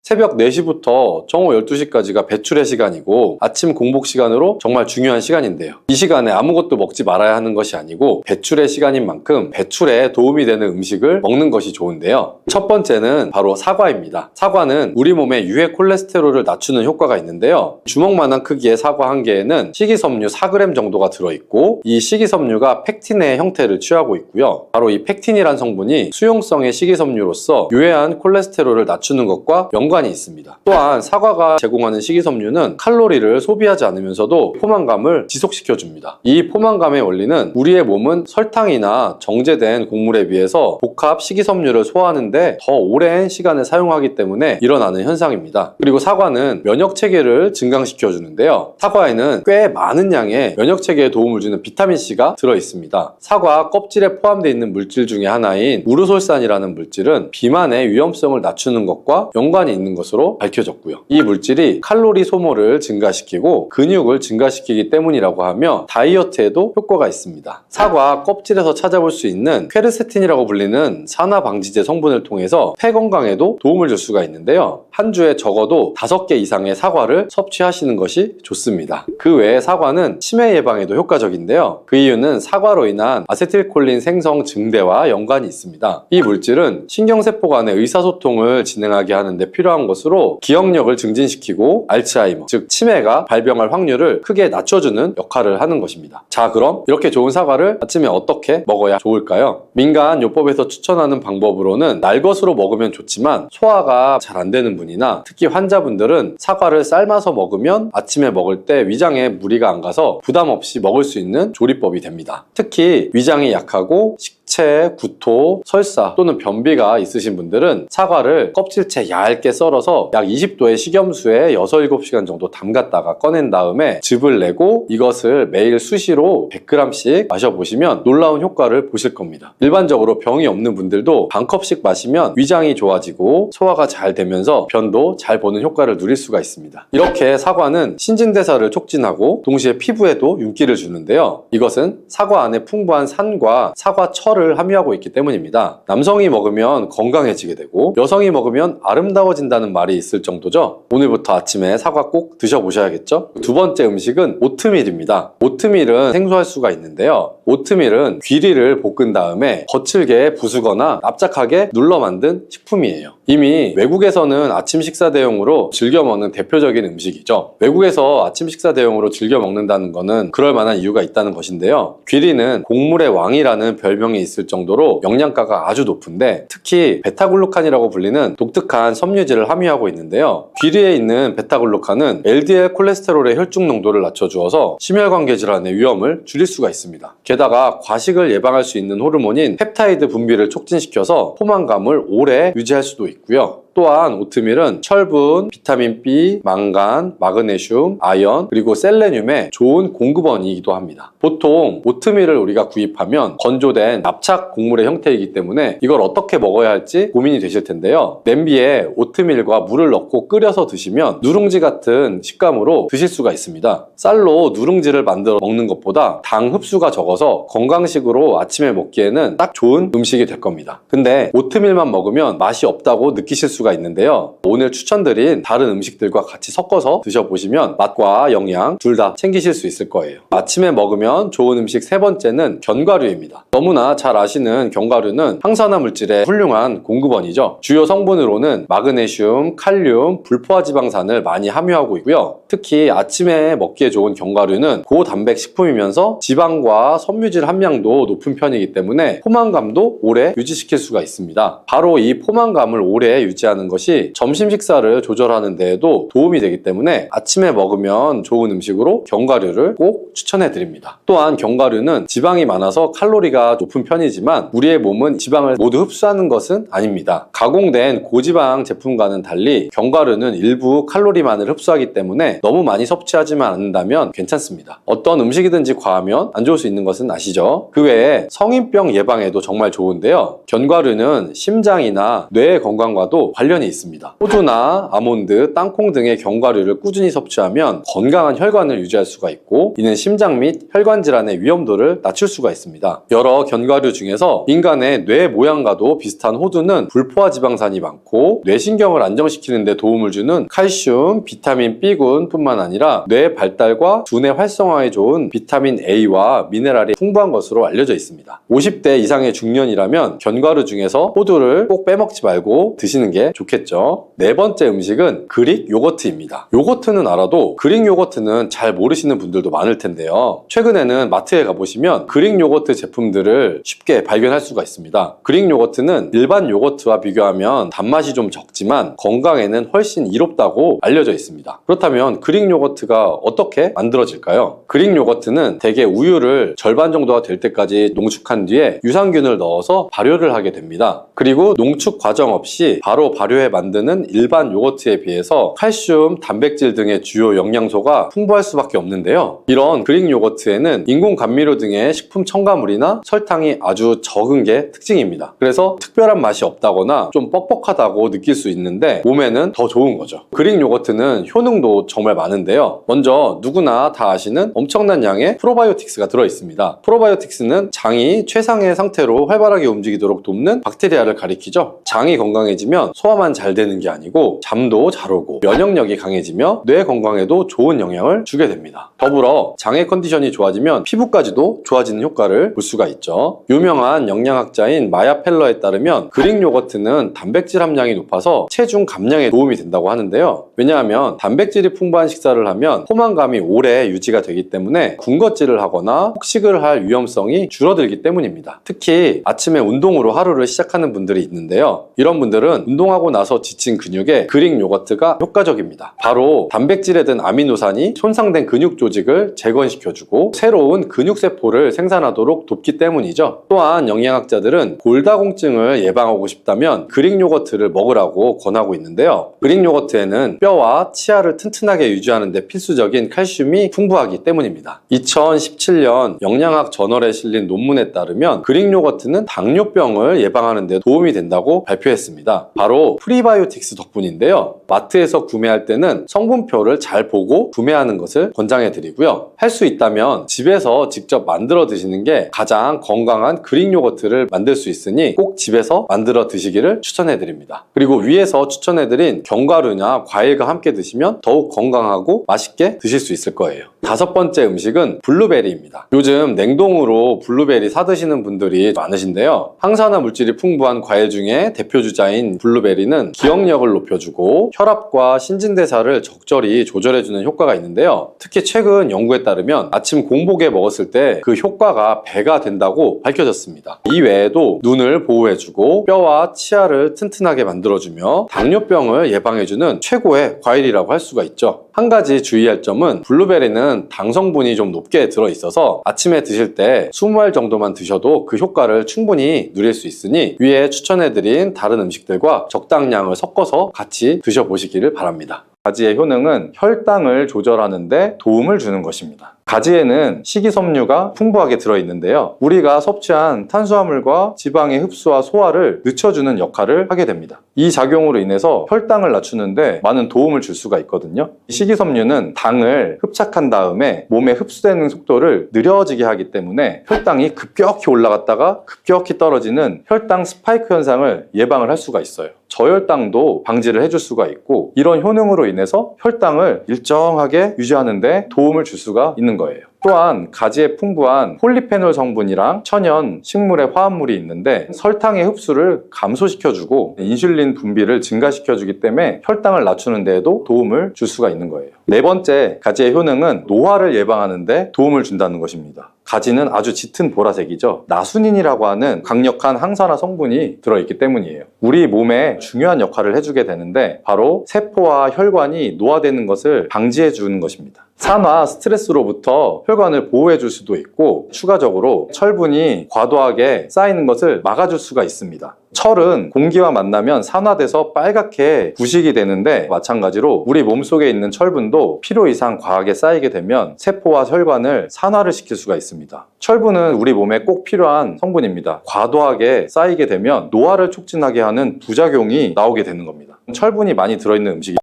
새벽 4시부터 정오 12시까지가 배출의 시간이고 아침 공복 시간으로 정말 중요한 시간인데요. 이 시간에 아무것도 먹지 말아야 하는 것이 아니고 배출의 시간인 만큼 배출에 도움이 되는 음식을 먹는 것이 좋은데요. 첫 번째는 바로 사과입니다. 사과는 우리 몸의 유해 콜레스테롤을 낮추는 효과가 있는데요. 주먹만한 크기의 사과 한 개에는 식이섬유 4g 정도가 들어있고 이 식이섬유가 팩틴의 형태를 취하고 있고요. 바로 이 팩틴이란 성분이 수용성의 식이섬유로서 유해한 콜레스테롤을 낮추는 것과 연관이 있습니다. 또한 사과가 제공하는 식이섬유는 칼로리를 소비하지 않으면서도 포만감을 지속시켜줍니다. 이 포만감의 원리는 우리의 몸은 설탕이나 정제된 곡물에 비해서 복합 식이섬유를 소화하는데 더 오랜 시간을 사용하기 때문에 일어나는 현상입니다. 그리고 사과는 면역체계를 증강시켜주는데요. 사과에는 꽤 많은 양의 면역체계에 도움을 주는 비타민C가 들어있습니다. 사과 껍질에 포함되어 있는 물질 중에 하나인 우르솔산이라는 물질은 비만의 위험성을 낮추는 것과 연관이 있는 것으로 밝혀졌고요. 이 물질이 칼로리 소모를 증가시키고 근육을 증가시키기 때문이라고 하며 다이어트에도 효과가 있습니다. 사과 껍질에서 찾아볼 수 있는 퀘르세틴이라고 불리는 산화방지제 성분을 통해서 폐 건강에도 도움을 줄 수가 있는데요. 한 주에 적어도 5개 이상의 사과를 섭취하시는 것이 좋습니다. 그 외에 사과는 치매 예방에도 효과적인데요. 그 이유는 사과로 인한 아세틸콜린 생성 증대와 연관이 있습니다. 이 물질은 신경세포 간의 의사소통을 진행하게 하는데 필요한 것으로 기억력을 증진시키고 알츠하이머, 즉 치매가 발병할 확률을 크게 낮춰주는 역할을 하는 것입니다. 자, 그럼 이렇게 좋은 사과를 아침에 어떻게 먹어야 좋을까요? 민간요법에서 추천하는 방법으로는 날것으로 먹으면 좋지만 소화가 잘 안 되는 분이나 특히 환자분들은 사과를 삶아서 먹으면 아침에 먹을 때 위장에 무리가 안 가서 부담 없이 먹을 수 있는 조리법이 됩니다. 특히 위장이 약하고 식체, 구토, 설사 또는 변비가 있으신 분들은 사과를 껍질째 얇게 썰어서 약 20도의 식염수에 6, 7시간 정도 담갔다가 꺼낸 다음에 즙을 내고 이것을 매일 수시로 100g씩 마셔보시면 놀라운 효과를 보실 겁니다. 일반적으로 병이 없는 분들도 반 컵씩 마시면 위장이 좋아지고 소화가 잘 되면서 변도 잘 보는 효과를 누릴 수가 있습니다. 이렇게 사과는 신진대사를 촉진하고 동시에 피부에도 윤기를 주는데요. 이것은 사과 안에 풍부한 산과 사과철을 함유하고 있기 때문입니다. 남성이 먹으면 건강해지게 되고 여성이 먹으면 아름다워진다는 말이 있을 정도죠. 오늘부터 아침에 사과 꼭 드셔보셔야겠죠? 두 번째 음식은 오트밀입니다. 오트밀은 생소할 수가 있는데요. 오트밀은 귀리를 볶은 다음에 거칠게 부수거나 납작하게 눌러 만든 식품이에요. 이미 외국에서는 아침 식사 대용으로 즐겨 먹는 대표적인 음식이죠. 외국에서 아침 식사 대용으로 즐겨 먹는다는 것은 그럴 만한 이유가 있다는 것인데요. 귀리는 곡물의 왕이라는 별명이 있을 정도로 영양가가 아주 높은데 특히 베타글루칸이라고 불리는 독특한 섬유질을 함유하고 있는데요. 귀리에 있는 베타글루칸은 LDL 콜레스테롤의 혈중 농도를 낮춰주어서 심혈관계 질환의 위험을 줄일 수가 있습니다. 게다가 과식을 예방할 수 있는 호르몬인 펩타이드 분비를 촉진시켜서 포만감을 오래 유지할 수도 있고요. 또한 오트밀은 철분, 비타민 B, 망간, 마그네슘, 아연, 그리고 셀레늄의 좋은 공급원이기도 합니다. 보통 오트밀을 우리가 구입하면 건조된 납작 곡물의 형태이기 때문에 이걸 어떻게 먹어야 할지 고민이 되실 텐데요. 냄비에 오트밀과 물을 넣고 끓여서 드시면 누룽지 같은 식감으로 드실 수가 있습니다. 쌀로 누룽지를 만들어 먹는 것보다 당 흡수가 적어서 건강식으로 아침에 먹기에는 딱 좋은 음식이 될 겁니다. 근데 오트밀만 먹으면 맛이 없다고 느끼실 수가 있는데요. 오늘 추천드린 다른 음식들과 같이 섞어서 드셔보시면 맛과 영양 둘 다 챙기실 수 있을 거예요. 아침에 먹으면 좋은 음식 세 번째는 견과류입니다. 너무나 잘 아시는 견과류는 항산화 물질의 훌륭한 공급원이죠. 주요 성분으로는 마그네슘, 칼륨, 불포화지방산을 많이 함유하고 있고요. 특히 아침에 먹기에 좋은 견과류는 고단백 식품이면서 지방과 섬유질 함량도 높은 편이기 때문에 포만감도 오래 유지시킬 수가 있습니다. 바로 이 포만감을 오래 유지하는 것이 점심 식사를 조절하는 데에도 도움이 되기 때문에 아침에 먹으면 좋은 음식으로 견과류를 꼭 추천해 드립니다. 또한 견과류는 지방이 많아서 칼로리가 높은 편이지만 우리의 몸은 지방을 모두 흡수하는 것은 아닙니다. 가공된 고지방 제품과는 달리 견과류는 일부 칼로리만을 흡수하기 때문에 너무 많이 섭취하지만 않는다면 괜찮습니다. 어떤 음식이든지 과하면 안 좋을 수 있는 것은 아시죠? 그 외에 성인병 예방에도 정말 좋은데요. 견과류는 심장이나 뇌의 건강과도 관련이 있습니다. 호두나 아몬드, 땅콩 등의 견과류를 꾸준히 섭취하면 건강한 혈관을 유지할 수가 있고, 이는 심장 및 혈관 질환의 위험도를 낮출 수가 있습니다. 여러 견과류 중에서 인간의 뇌 모양과도 비슷한 호두는 불포화 지방산이 많고 뇌신경을 안정시키는 데 도움을 주는 칼슘, 비타민 B군 뿐만 아니라 뇌 발달과 두뇌 활성화에 좋은 비타민 A와 미네랄이 풍부한 것으로 알려져 있습니다. 50대 이상의 중년이라면 견과류 중에서 호두를 꼭 빼먹지 말고 드시는 게 좋겠죠. 네 번째 음식은 그릭 요거트입니다. 요거트는 알아도 그릭 요거트는 잘 모르시는 분들도 많을 텐데요. 최근에는 마트에 가보시면 그릭 요거트 제품들을 쉽게 발견할 수가 있습니다. 그릭 요거트는 일반 요거트와 비교하면 단맛이 좀 적지만 건강에는 훨씬 이롭다고 알려져 있습니다. 그렇다면 그릭 요거트가 어떻게 만들어질까요? 그릭 요거트는 대개 우유를 절반 정도가 될 때까지 농축한 뒤에 유산균을 넣어서 발효를 하게 됩니다. 그리고 농축 과정 없이 바로 발효해 만드는 일반 요거트에 비해서 칼슘, 단백질 등의 주요 영양소가 풍부할 수밖에 없는데요. 이런 그릭 요거트에는 인공 감미료 등의 식품 첨가물이나 설탕이 아주 적은 게 특징입니다. 그래서 특별한 맛이 없다거나 좀 뻑뻑하다고 느낄 수 있는데 몸에는 더 좋은 거죠. 그릭 요거트는 효능도 정말 많은데요. 먼저 누구나 다 아시는 엄청난 양의 프로바이오틱스가 들어있습니다. 프로바이오틱스는 장이 최상의 상태로 활발하게 움직이도록 돕는 박테리아를 가리키죠. 장이 건강해지면 소화만 잘 되는 게 아니고 잠도 잘 오고 면역력이 강해지며 뇌 건강에도 좋은 영향을 주게 됩니다. 더불어 장의 컨디션이 좋아지면 피부까지도 좋아지는 효과를 볼 수가 있죠. 유명한 영양학자인 마야 펠러에 따르면 그릭 요거트는 단백질 함량이 높아서 체중 감량에 도움이 된다고 하는데요. 왜냐하면 단백질이 풍부한 식사를 하면 포만감이 오래 유지가 되기 때문에 군것질을 하거나 폭식을 할 위험성이 줄어들기 때문입니다. 특히 아침에 운동으로 하루를 시작하는 분들이 있는데요. 이런 분들은 운동하고 나서 지친 근육에 그릭 요거트가 효과적입니다. 바로 단백질에 든 아미노산이 손상된 근육 조직을 재건시켜주고 새로운 근육세포를 생산하도록 돕기 때문이죠. 또한 영양학자들은 골다공증을 예방하고 싶다면 그릭 요거트를 먹으라고 권하고 있는데요. 그릭 요거트에는 뼈와 치아를 튼튼하게 유지하는 데 필수적인 칼슘이 풍부하기 때문입니다. 2017년 영양학 저널에 실린 논문에 따르면 그릭 요거트는 당뇨병을 예방하는 데 도움이 된다고 발표했습니다. 바로 프리바이오틱스 덕분인데요. 마트에서 구매할 때는 성분표를 잘 보고 구매하는 것을 권장해 드리고요. 할 수 있다면 집에서 직접 만들어 드시는 게 가장 건강한 그릭 요거트를 만들 수 있으니 꼭 집에서 만들어 드시기를 추천해 드립니다. 그리고 위에서 추천해 드린 견과류나 과일과 함께 드시면 더욱 건강하고 맛있게 드실 수 있을 거예요. 다섯 번째 음식은 블루베리입니다. 요즘 냉동으로 블루베리 사 드시는 분들이 많으신데요. 항산화 물질이 풍부한 과일 중에 대표 주자인 블루베리는 기억력을 높여주고 혈압과 신진대사를 적절히 조절해주는 효과가 있는데요. 특히 최근 연구에 따르면 아침 공복에 먹었을 때 그 효과가 배가 된다고 밝혀졌습니다. 이 외에도 눈을 보호해주고 뼈와 치아를 튼튼하게 만들어주며 당뇨병을 예방해주는 최고의 과일이라고 할 수가 있죠. 한 가지 주의할 점은 블루베리는 당 성분이 좀 높게 들어있어서 아침에 드실 때 20알 정도만 드셔도 그 효과를 충분히 누릴 수 있으니 위에 추천해드린 다른 음식들과 적당량을 섞어서 같이 드셔보시기를 바랍니다. 가지의 효능은 혈당을 조절하는 데 도움을 주는 것입니다. 가지에는 식이섬유가 풍부하게 들어있는데요. 우리가 섭취한 탄수화물과 지방의 흡수와 소화를 늦춰주는 역할을 하게 됩니다. 이 작용으로 인해서 혈당을 낮추는데 많은 도움을 줄 수가 있거든요. 식이섬유는 당을 흡착한 다음에 몸에 흡수되는 속도를 느려지게 하기 때문에 혈당이 급격히 올라갔다가 급격히 떨어지는 혈당 스파이크 현상을 예방을 할 수가 있어요. 저혈당도 방지를 해줄 수가 있고 이런 효능으로 인해서 혈당을 일정하게 유지하는 데 도움을 줄 수가 있는 거예요. 또한 가지에 풍부한 폴리페놀 성분이랑 천연 식물의 화합물이 있는데 설탕의 흡수를 감소시켜주고 인슐린 분비를 증가시켜주기 때문에 혈당을 낮추는 데에도 도움을 줄 수가 있는 거예요. 네 번째, 가지의 효능은 노화를 예방하는 데 도움을 준다는 것입니다. 가지는 아주 짙은 보라색이죠. 나수닌이라고 하는 강력한 항산화 성분이 들어있기 때문이에요. 우리 몸에 중요한 역할을 해주게 되는데 바로 세포와 혈관이 노화되는 것을 방지해 주는 것입니다. 산화 스트레스로부터 혈관을 보호해 줄 수도 있고 추가적으로 철분이 과도하게 쌓이는 것을 막아줄 수가 있습니다. 철은 공기와 만나면 산화돼서 빨갛게 부식이 되는데 마찬가지로 우리 몸속에 있는 철분도 필요 이상 과하게 쌓이게 되면 세포와 혈관을 산화를 시킬 수가 있습니다. 철분은 우리 몸에 꼭 필요한 성분입니다. 과도하게 쌓이게 되면 노화를 촉진하게 하는 부작용이 나오게 되는 겁니다. 철분이 많이 들어있는 음식이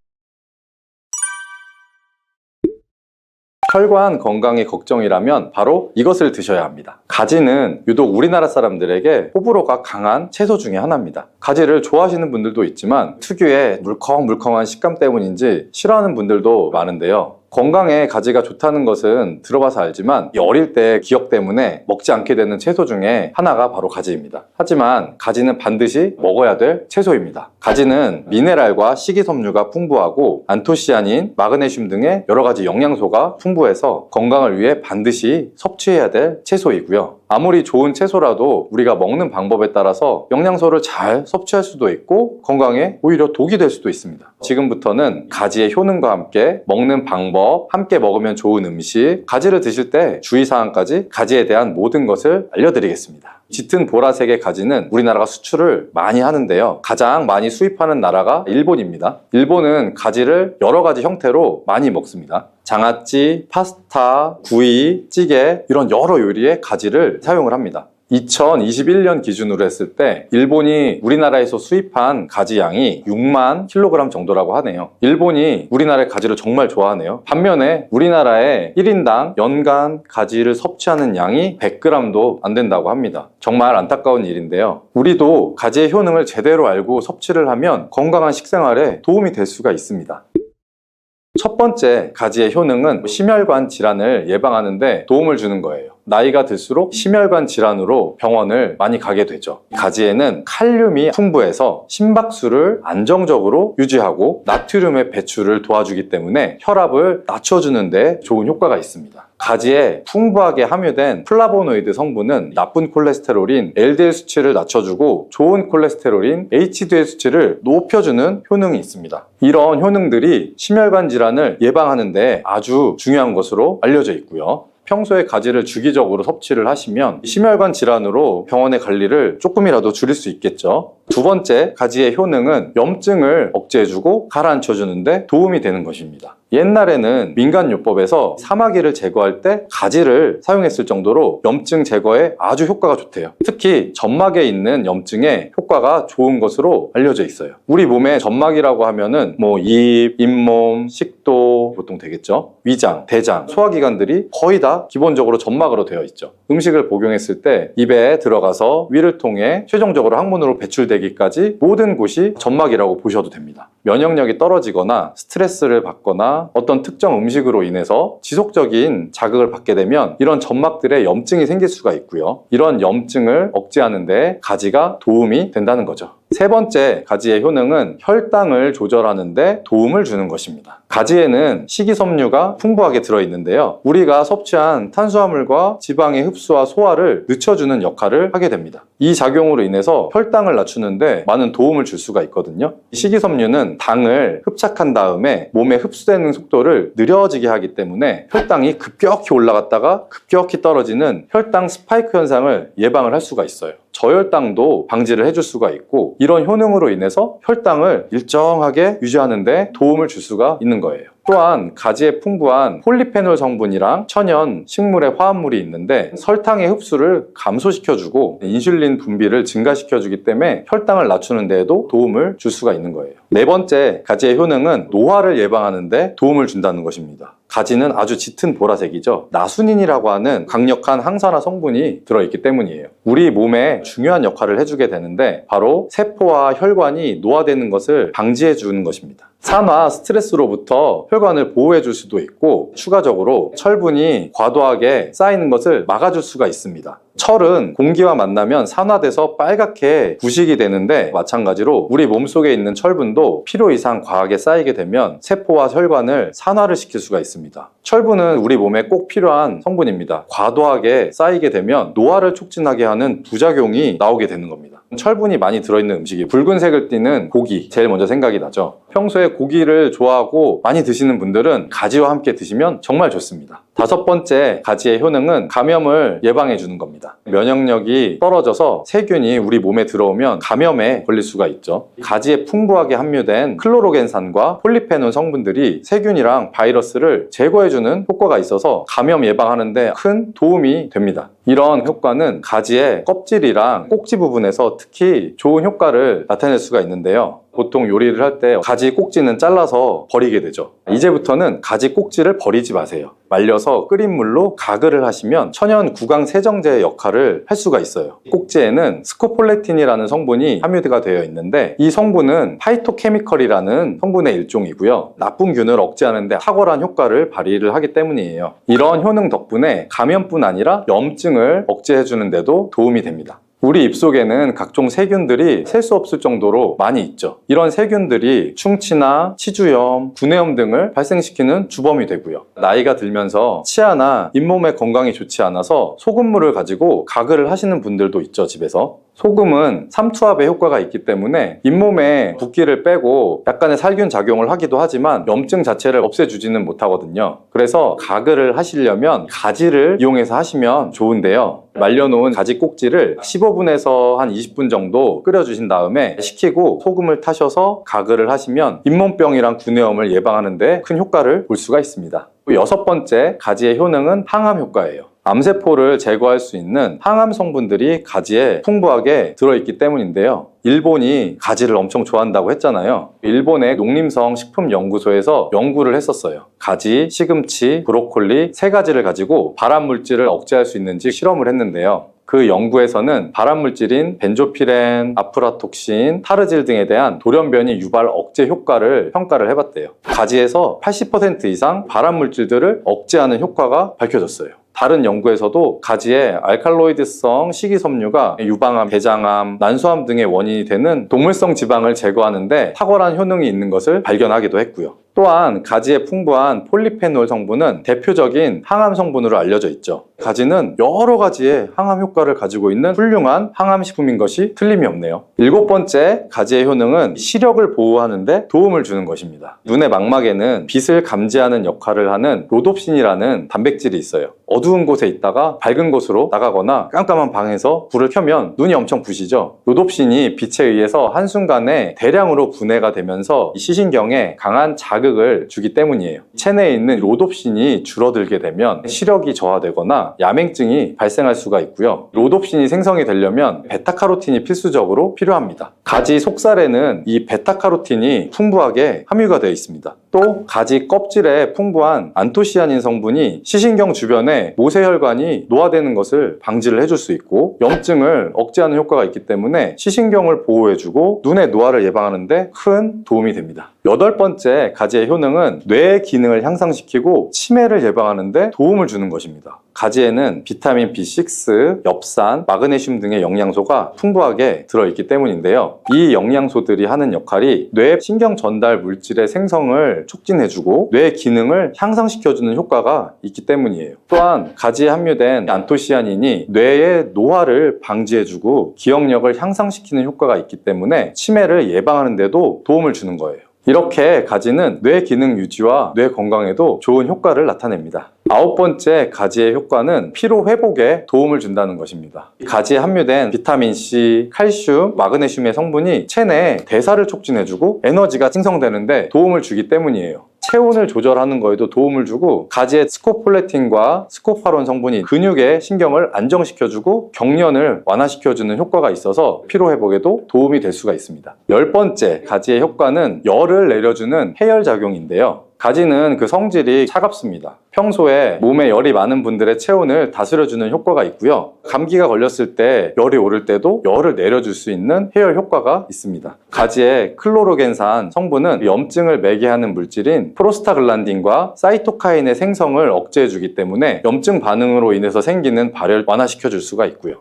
혈관 건강이 걱정이라면 바로 이것을 드셔야 합니다. 가지는 유독 우리나라 사람들에게 호불호가 강한 채소 중에 하나입니다. 가지를 좋아하시는 분들도 있지만 특유의 물컹물컹한 식감 때문인지 싫어하는 분들도 많은데요. 건강에 가지가 좋다는 것은 들어봐서 알지만 어릴 때 기억 때문에 먹지 않게 되는 채소 중에 하나가 바로 가지입니다. 하지만 가지는 반드시 먹어야 될 채소입니다. 가지는 미네랄과 식이섬유가 풍부하고 안토시아닌, 마그네슘 등의 여러 가지 영양소가 풍부해서 건강을 위해 반드시 섭취해야 될 채소이고요. 아무리 좋은 채소라도 우리가 먹는 방법에 따라서 영양소를 잘 섭취할 수도 있고 건강에 오히려 독이 될 수도 있습니다. 지금부터는 가지의 효능과 함께 먹는 방법, 함께 먹으면 좋은 음식, 가지를 드실 때 주의사항까지 가지에 대한 모든 것을 알려드리겠습니다. 짙은 보라색의 가지는 우리나라가 수출을 많이 하는데요. 가장 많이 수입하는 나라가 일본입니다. 일본은 가지를 여러 가지 형태로 많이 먹습니다. 장아찌, 파스타, 구이, 찌개 이런 여러 요리에 가지를 사용을 합니다. 2021년 기준으로 했을 때 일본이 우리나라에서 수입한 가지 양이 6만 킬로그램 정도라고 하네요. 일본이 우리나라의 가지를 정말 좋아하네요. 반면에 우리나라의 1인당 연간 가지를 섭취하는 양이 100g도 안 된다고 합니다. 정말 안타까운 일인데요. 우리도 가지의 효능을 제대로 알고 섭취를 하면 건강한 식생활에 도움이 될 수가 있습니다. 첫 번째 가지의 효능은 심혈관 질환을 예방하는 데 도움을 주는 거예요. 나이가 들수록 심혈관 질환으로 병원을 많이 가게 되죠. 가지에는 칼륨이 풍부해서 심박수를 안정적으로 유지하고 나트륨의 배출을 도와주기 때문에 혈압을 낮춰주는 데 좋은 효과가 있습니다. 가지에 풍부하게 함유된 플라보노이드 성분은 나쁜 콜레스테롤인 LDL 수치를 낮춰주고 좋은 콜레스테롤인 HDL 수치를 높여주는 효능이 있습니다. 이런 효능들이 심혈관 질환을 예방하는 데 아주 중요한 것으로 알려져 있고요. 평소에 가지를 주기적으로 섭취를 하시면 심혈관 질환으로 병원에 갈 일을 조금이라도 줄일 수 있겠죠. 두 번째, 가지의 효능은 염증을 억제해주고 가라앉혀주는데 도움이 되는 것입니다. 옛날에는 민간요법에서 사마귀를 제거할 때 가지를 사용했을 정도로 염증 제거에 아주 효과가 좋대요. 특히 점막에 있는 염증에 효과가 좋은 것으로 알려져 있어요. 우리 몸에 점막이라고 하면은 입, 잇몸, 식도 보통 되겠죠. 위장, 대장, 소화기관들이 거의 다 기본적으로 점막으로 되어 있죠. 음식을 복용했을 때 입에 들어가서 위를 통해 최종적으로 항문으로 배출되기까지 모든 곳이 점막이라고 보셔도 됩니다. 면역력이 떨어지거나 스트레스를 받거나 어떤 특정 음식으로 인해서 지속적인 자극을 받게 되면 이런 점막들에 염증이 생길 수가 있고요. 이런 염증을 억제하는 데 가지가 도움이 된다는 거죠. 세 번째 가지의 효능은 혈당을 조절하는 데 도움을 주는 것입니다. 가지에는 식이섬유가 풍부하게 들어있는데요. 우리가 섭취한 탄수화물과 지방의 흡수와 소화를 늦춰주는 역할을 하게 됩니다. 이 작용으로 인해서 혈당을 낮추는데 많은 도움을 줄 수가 있거든요. 식이섬유는 당을 흡착한 다음에 몸에 흡수되는 속도를 느려지게 하기 때문에 혈당이 급격히 올라갔다가 급격히 떨어지는 혈당 스파이크 현상을 예방을 할 수가 있어요. 저혈당도 방지를 해줄 수가 있고 이런 효능으로 인해서 혈당을 일정하게 유지하는 데 도움을 줄 수가 있는 거예요. 또한 가지에 풍부한 폴리페놀 성분이랑 천연 식물의 화합물이 있는데 설탕의 흡수를 감소시켜주고 인슐린 분비를 증가시켜주기 때문에 혈당을 낮추는 데에도 도움을 줄 수가 있는 거예요. 네 번째 가지의 효능은 노화를 예방하는 데 도움을 준다는 것입니다. 가지는 아주 짙은 보라색이죠. 나수닌이라고 하는 강력한 항산화 성분이 들어있기 때문이에요. 우리 몸에 중요한 역할을 해주게 되는데 바로 세포와 혈관이 노화되는 것을 방지해 주는 것입니다. 산화, 스트레스로부터 혈관을 보호해 줄 수도 있고 추가적으로 철분이 과도하게 쌓이는 것을 막아줄 수가 있습니다. 철은 공기와 만나면 산화돼서 빨갛게 부식이 되는데 마찬가지로 우리 몸속에 있는 철분도 필요 이상 과하게 쌓이게 되면 세포와 혈관을 산화를 시킬 수가 있습니다. 철분은 우리 몸에 꼭 필요한 성분입니다. 과도하게 쌓이게 되면 노화를 촉진하게 하는 부작용이 나오게 되는 겁니다. 철분이 많이 들어있는 음식이 붉은색을 띠는 고기 제일 먼저 생각이 나죠. 평소에 고기를 좋아하고 많이 드시는 분들은 가지와 함께 드시면 정말 좋습니다. 다섯 번째 가지의 효능은 감염을 예방해 주는 겁니다. 면역력이 떨어져서 세균이 우리 몸에 들어오면 감염에 걸릴 수가 있죠. 가지에 풍부하게 함유된 클로로겐산과 폴리페놀 성분들이 세균이랑 바이러스를 제거해주는 효과가 있어서 감염 예방하는 데 큰 도움이 됩니다. 이런 효과는 가지의 껍질이랑 꼭지 부분에서 특히 좋은 효과를 나타낼 수가 있는데요. 보통 요리를 할 때 가지 꼭지는 잘라서 버리게 되죠. 이제부터는 가지 꼭지를 버리지 마세요. 말려서 끓인 물로 가글을 하시면 천연 구강 세정제의 역할을 할 수가 있어요. 꼭지에는 스코폴레틴이라는 성분이 함유가 되어 있는데 이 성분은 파이토케미컬이라는 성분의 일종이고요. 나쁜 균을 억제하는 데 탁월한 효과를 발휘를 하기 때문이에요. 이런 효능 덕분에 감염뿐 아니라 염증을 억제해주는 데도 도움이 됩니다. 우리 입속에는 각종 세균들이 셀 수 없을 정도로 많이 있죠. 이런 세균들이 충치나 치주염, 구내염 등을 발생시키는 주범이 되고요. 나이가 들면서 치아나 잇몸의 건강이 좋지 않아서 소금물을 가지고 가글을 하시는 분들도 있죠, 집에서. 소금은 삼투압의 효과가 있기 때문에 잇몸에 붓기를 빼고 약간의 살균 작용을 하기도 하지만 염증 자체를 없애주지는 못하거든요. 그래서 가글을 하시려면 가지를 이용해서 하시면 좋은데요. 말려놓은 가지 꼭지를 15분에서 한 20분 정도 끓여주신 다음에 식히고 소금을 타셔서 가글을 하시면 잇몸병이랑 구내염을 예방하는 데 큰 효과를 볼 수가 있습니다. 여섯 번째, 가지의 효능은 항암 효과예요. 암세포를 제거할 수 있는 항암 성분들이 가지에 풍부하게 들어있기 때문인데요. 일본이 가지를 엄청 좋아한다고 했잖아요. 일본의 농림성 식품연구소에서 연구를 했었어요. 가지, 시금치, 브로콜리 세 가지를 가지고 발암물질을 억제할 수 있는지 실험을 했는데요. 그 연구에서는 발암물질인 벤조피렌, 아프라톡신, 타르질 등에 대한 돌연변이 유발 억제 효과를 평가를 해봤대요. 가지에서 80% 이상 발암물질들을 억제하는 효과가 밝혀졌어요. 다른 연구에서도 가지에 알칼로이드성 식이섬유가 유방암, 대장암, 난소암 등의 원인이 되는 동물성 지방을 제거하는데 탁월한 효능이 있는 것을 발견하기도 했고요. 또한 가지에 풍부한 폴리페놀 성분은 대표적인 항암 성분으로 알려져 있죠. 가지는 여러 가지의 항암 효과를 가지고 있는 훌륭한 항암식품인 것이 틀림이 없네요. 일곱 번째, 가지의 효능은 시력을 보호하는 데 도움을 주는 것입니다. 눈의 망막에는 빛을 감지하는 역할을 하는 로놉신이라는 단백질이 있어요. 어두운 곳에 있다가 밝은 곳으로 나가거나 깜깜한 방에서 불을 켜면 눈이 엄청 부시죠. 로놉신이 빛에 의해서 한순간에 대량으로 분해가 되면서 시신경에 강한 자극을 주기 때문이에요. 체내에 있는 로놉신이 줄어들게 되면 시력이 저하되거나 야맹증이 발생할 수가 있고요. 로놉신이 생성이 되려면 베타카로틴이 필수적으로 필요합니다. 가지 속살에는 이 베타카로틴이 풍부하게 함유가 되어 있습니다. 또 가지 껍질에 풍부한 안토시아닌 성분이 시신경 주변에 모세혈관이 노화되는 것을 방지를 해줄 수 있고 염증을 억제하는 효과가 있기 때문에 시신경을 보호해주고 눈의 노화를 예방하는 데 큰 도움이 됩니다. 여덟 번째, 가지의 효능은 뇌의 기능을 향상시키고 치매를 예방하는 데 도움을 주는 것입니다. 가지에는 비타민 B6, 엽산, 마그네슘 등의 영양소가 풍부하게 들어있기 때문인데요. 이 영양소들이 하는 역할이 뇌 신경 전달 물질의 생성을 촉진해주고 뇌 기능을 향상시켜주는 효과가 있기 때문이에요. 또한 가지에 함유된 안토시아닌이 뇌의 노화를 방지해주고 기억력을 향상시키는 효과가 있기 때문에 치매를 예방하는 데도 도움을 주는 거예요. 이렇게 가지는 뇌 기능 유지와 뇌 건강에도 좋은 효과를 나타냅니다. 아홉 번째, 가지의 효과는 피로 회복에 도움을 준다는 것입니다. 가지에 함유된 비타민C, 칼슘, 마그네슘의 성분이 체내에 대사를 촉진해주고 에너지가 생성되는데 도움을 주기 때문이에요. 체온을 조절하는 거에도 도움을 주고 가지의 스코폴레틴과 스코파론 성분이 근육의 신경을 안정시켜주고 경련을 완화시켜주는 효과가 있어서 피로회복에도 도움이 될 수가 있습니다. 열 번째, 가지의 효과는 열을 내려주는 해열작용인데요. 가지는 그 성질이 차갑습니다. 평소에 몸에 열이 많은 분들의 체온을 다스려주는 효과가 있고요. 감기가 걸렸을 때 열이 오를 때도 열을 내려줄 수 있는 해열 효과가 있습니다. 가지의 클로로겐산 성분은 염증을 매개하는 물질인 프로스타글란딘과 사이토카인의 생성을 억제해주기 때문에 염증 반응으로 인해서 생기는 발열 완화시켜줄 수가 있고요.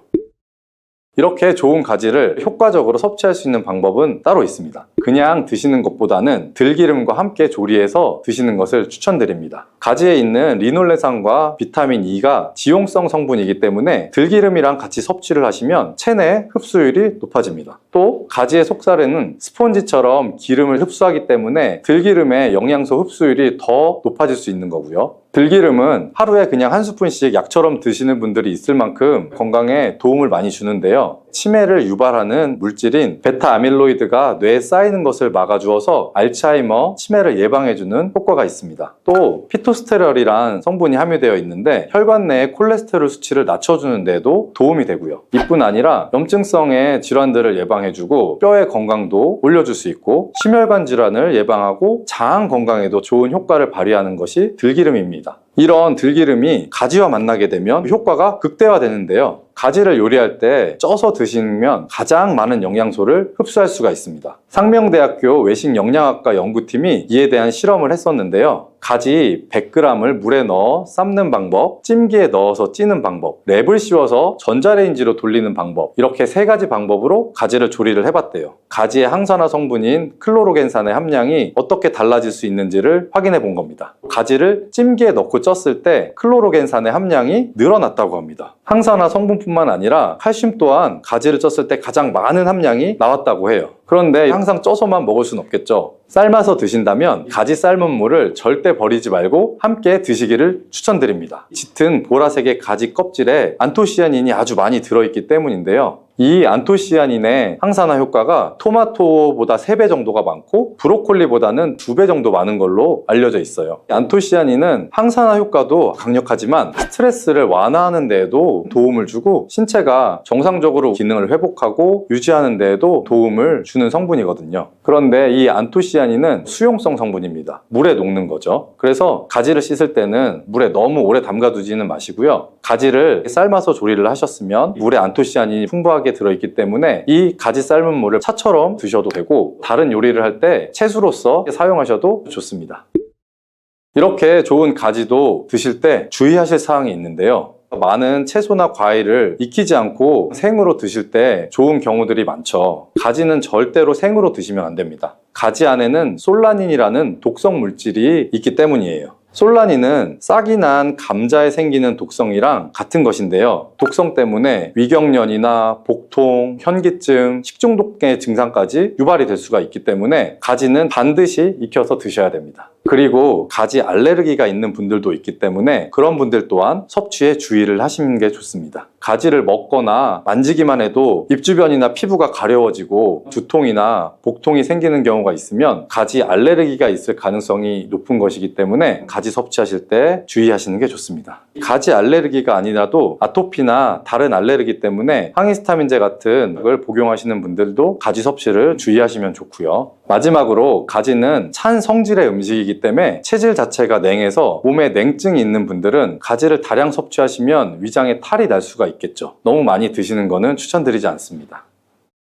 이렇게 좋은 가지를 효과적으로 섭취할 수 있는 방법은 따로 있습니다. 그냥 드시는 것보다는 들기름과 함께 조리해서 드시는 것을 추천드립니다. 가지에 있는 리놀레산과 비타민 E가 지용성 성분이기 때문에 들기름이랑 같이 섭취를 하시면 체내 흡수율이 높아집니다. 또 가지의 속살에는 스폰지처럼 기름을 흡수하기 때문에 들기름의 영양소 흡수율이 더 높아질 수 있는 거고요. 들기름은 하루에 그냥 한 스푼씩 약처럼 드시는 분들이 있을 만큼 건강에 도움을 많이 주는데요. 치매를 유발하는 물질인 베타 아밀로이드가 뇌에 쌓이는 것을 막아주어서 알츠하이머, 치매를 예방해주는 효과가 있습니다. 또 피토스테롤이란 성분이 함유되어 있는데 혈관 내의 콜레스테롤 수치를 낮춰주는 데에도 도움이 되고요. 이뿐 아니라 염증성의 질환들을 예방해주고 뼈의 건강도 올려줄 수 있고 심혈관 질환을 예방하고 장 건강에도 좋은 효과를 발휘하는 것이 들기름입니다. 이런 들기름이 가지와 만나게 되면 효과가 극대화되는데요. 가지를 요리할 때 쪄서 드시면 가장 많은 영양소를 흡수할 수가 있습니다. 상명대학교 외식영양학과 연구팀이 이에 대한 실험을 했었는데요. 가지 100g을 물에 넣어 삶는 방법, 찜기에 넣어서 찌는 방법, 랩을 씌워서 전자레인지로 돌리는 방법, 이렇게 3가지 방법으로 가지를 조리를 해봤대요. 가지의 항산화 성분인 클로로겐산의 함량이 어떻게 달라질 수 있는지를 확인해 본 겁니다. 가지를 찜기에 넣고 쪘을 때 클로로겐산의 함량이 늘어났다고 합니다. 항산화 성분뿐만 아니라 칼슘 또한 가지를 쪘을 때 가장 많은 함량이 나왔다고 해요. 그런데 항상 쪄서만 먹을 순 없겠죠. 삶아서 드신다면 가지 삶은 물을 절대 버리지 말고 함께 드시기를 추천드립니다. 짙은 보라색의 가지 껍질에 안토시아닌이 아주 많이 들어있기 때문인데요. 이 안토시아닌의 항산화 효과가 토마토보다 3배 정도가 많고 브로콜리보다는 2배 정도 많은 걸로 알려져 있어요. 안토시아닌은 항산화 효과도 강력하지만 스트레스를 완화하는 데에도 도움을 주고 신체가 정상적으로 기능을 회복하고 유지하는 데에도 도움을 주는 성분이거든요. 그런데 이 안토시아닌은 수용성 성분입니다. 물에 녹는 거죠. 그래서 가지를 씻을 때는 물에 너무 오래 담가두지는 마시고요. 가지를 삶아서 조리를 하셨으면 물에 안토시아닌이 풍부하게 들어있기 때문에 이 가지 삶은 물을 차처럼 드셔도 되고 다른 요리를 할 때 채소로서 사용하셔도 좋습니다. 이렇게 좋은 가지도 드실 때 주의하실 사항이 있는데요. 많은 채소나 과일을 익히지 않고 생으로 드실 때 좋은 경우들이 많죠. 가지는 절대로 생으로 드시면 안 됩니다. 가지 안에는 솔라닌이라는 독성 물질이 있기 때문이에요. 솔라닌은 싹이 난 감자에 생기는 독성이랑 같은 것인데요. 독성 때문에 위경련이나 복통, 현기증, 식중독의 증상까지 유발이 될 수가 있기 때문에 가지는 반드시 익혀서 드셔야 됩니다. 그리고 가지 알레르기가 있는 분들도 있기 때문에 그런 분들 또한 섭취에 주의를 하시는 게 좋습니다. 가지를 먹거나 만지기만 해도 입 주변이나 피부가 가려워지고 두통이나 복통이 생기는 경우가 있으면 가지 알레르기가 있을 가능성이 높은 것이기 때문에 가지 섭취하실 때 주의하시는 게 좋습니다. 가지 알레르기가 아니라도 아토피나 다른 알레르기 때문에 항히스타민제 같은 걸 복용하시는 분들도 가지 섭취를 주의하시면 좋고요. 마지막으로 가지는 찬 성질의 음식이기 때문에 체질 자체가 냉해서 몸에 냉증이 있는 분들은 가지를 다량 섭취하시면 위장에 탈이 날 수가 있겠죠. 너무 많이 드시는 거는 추천드리지 않습니다.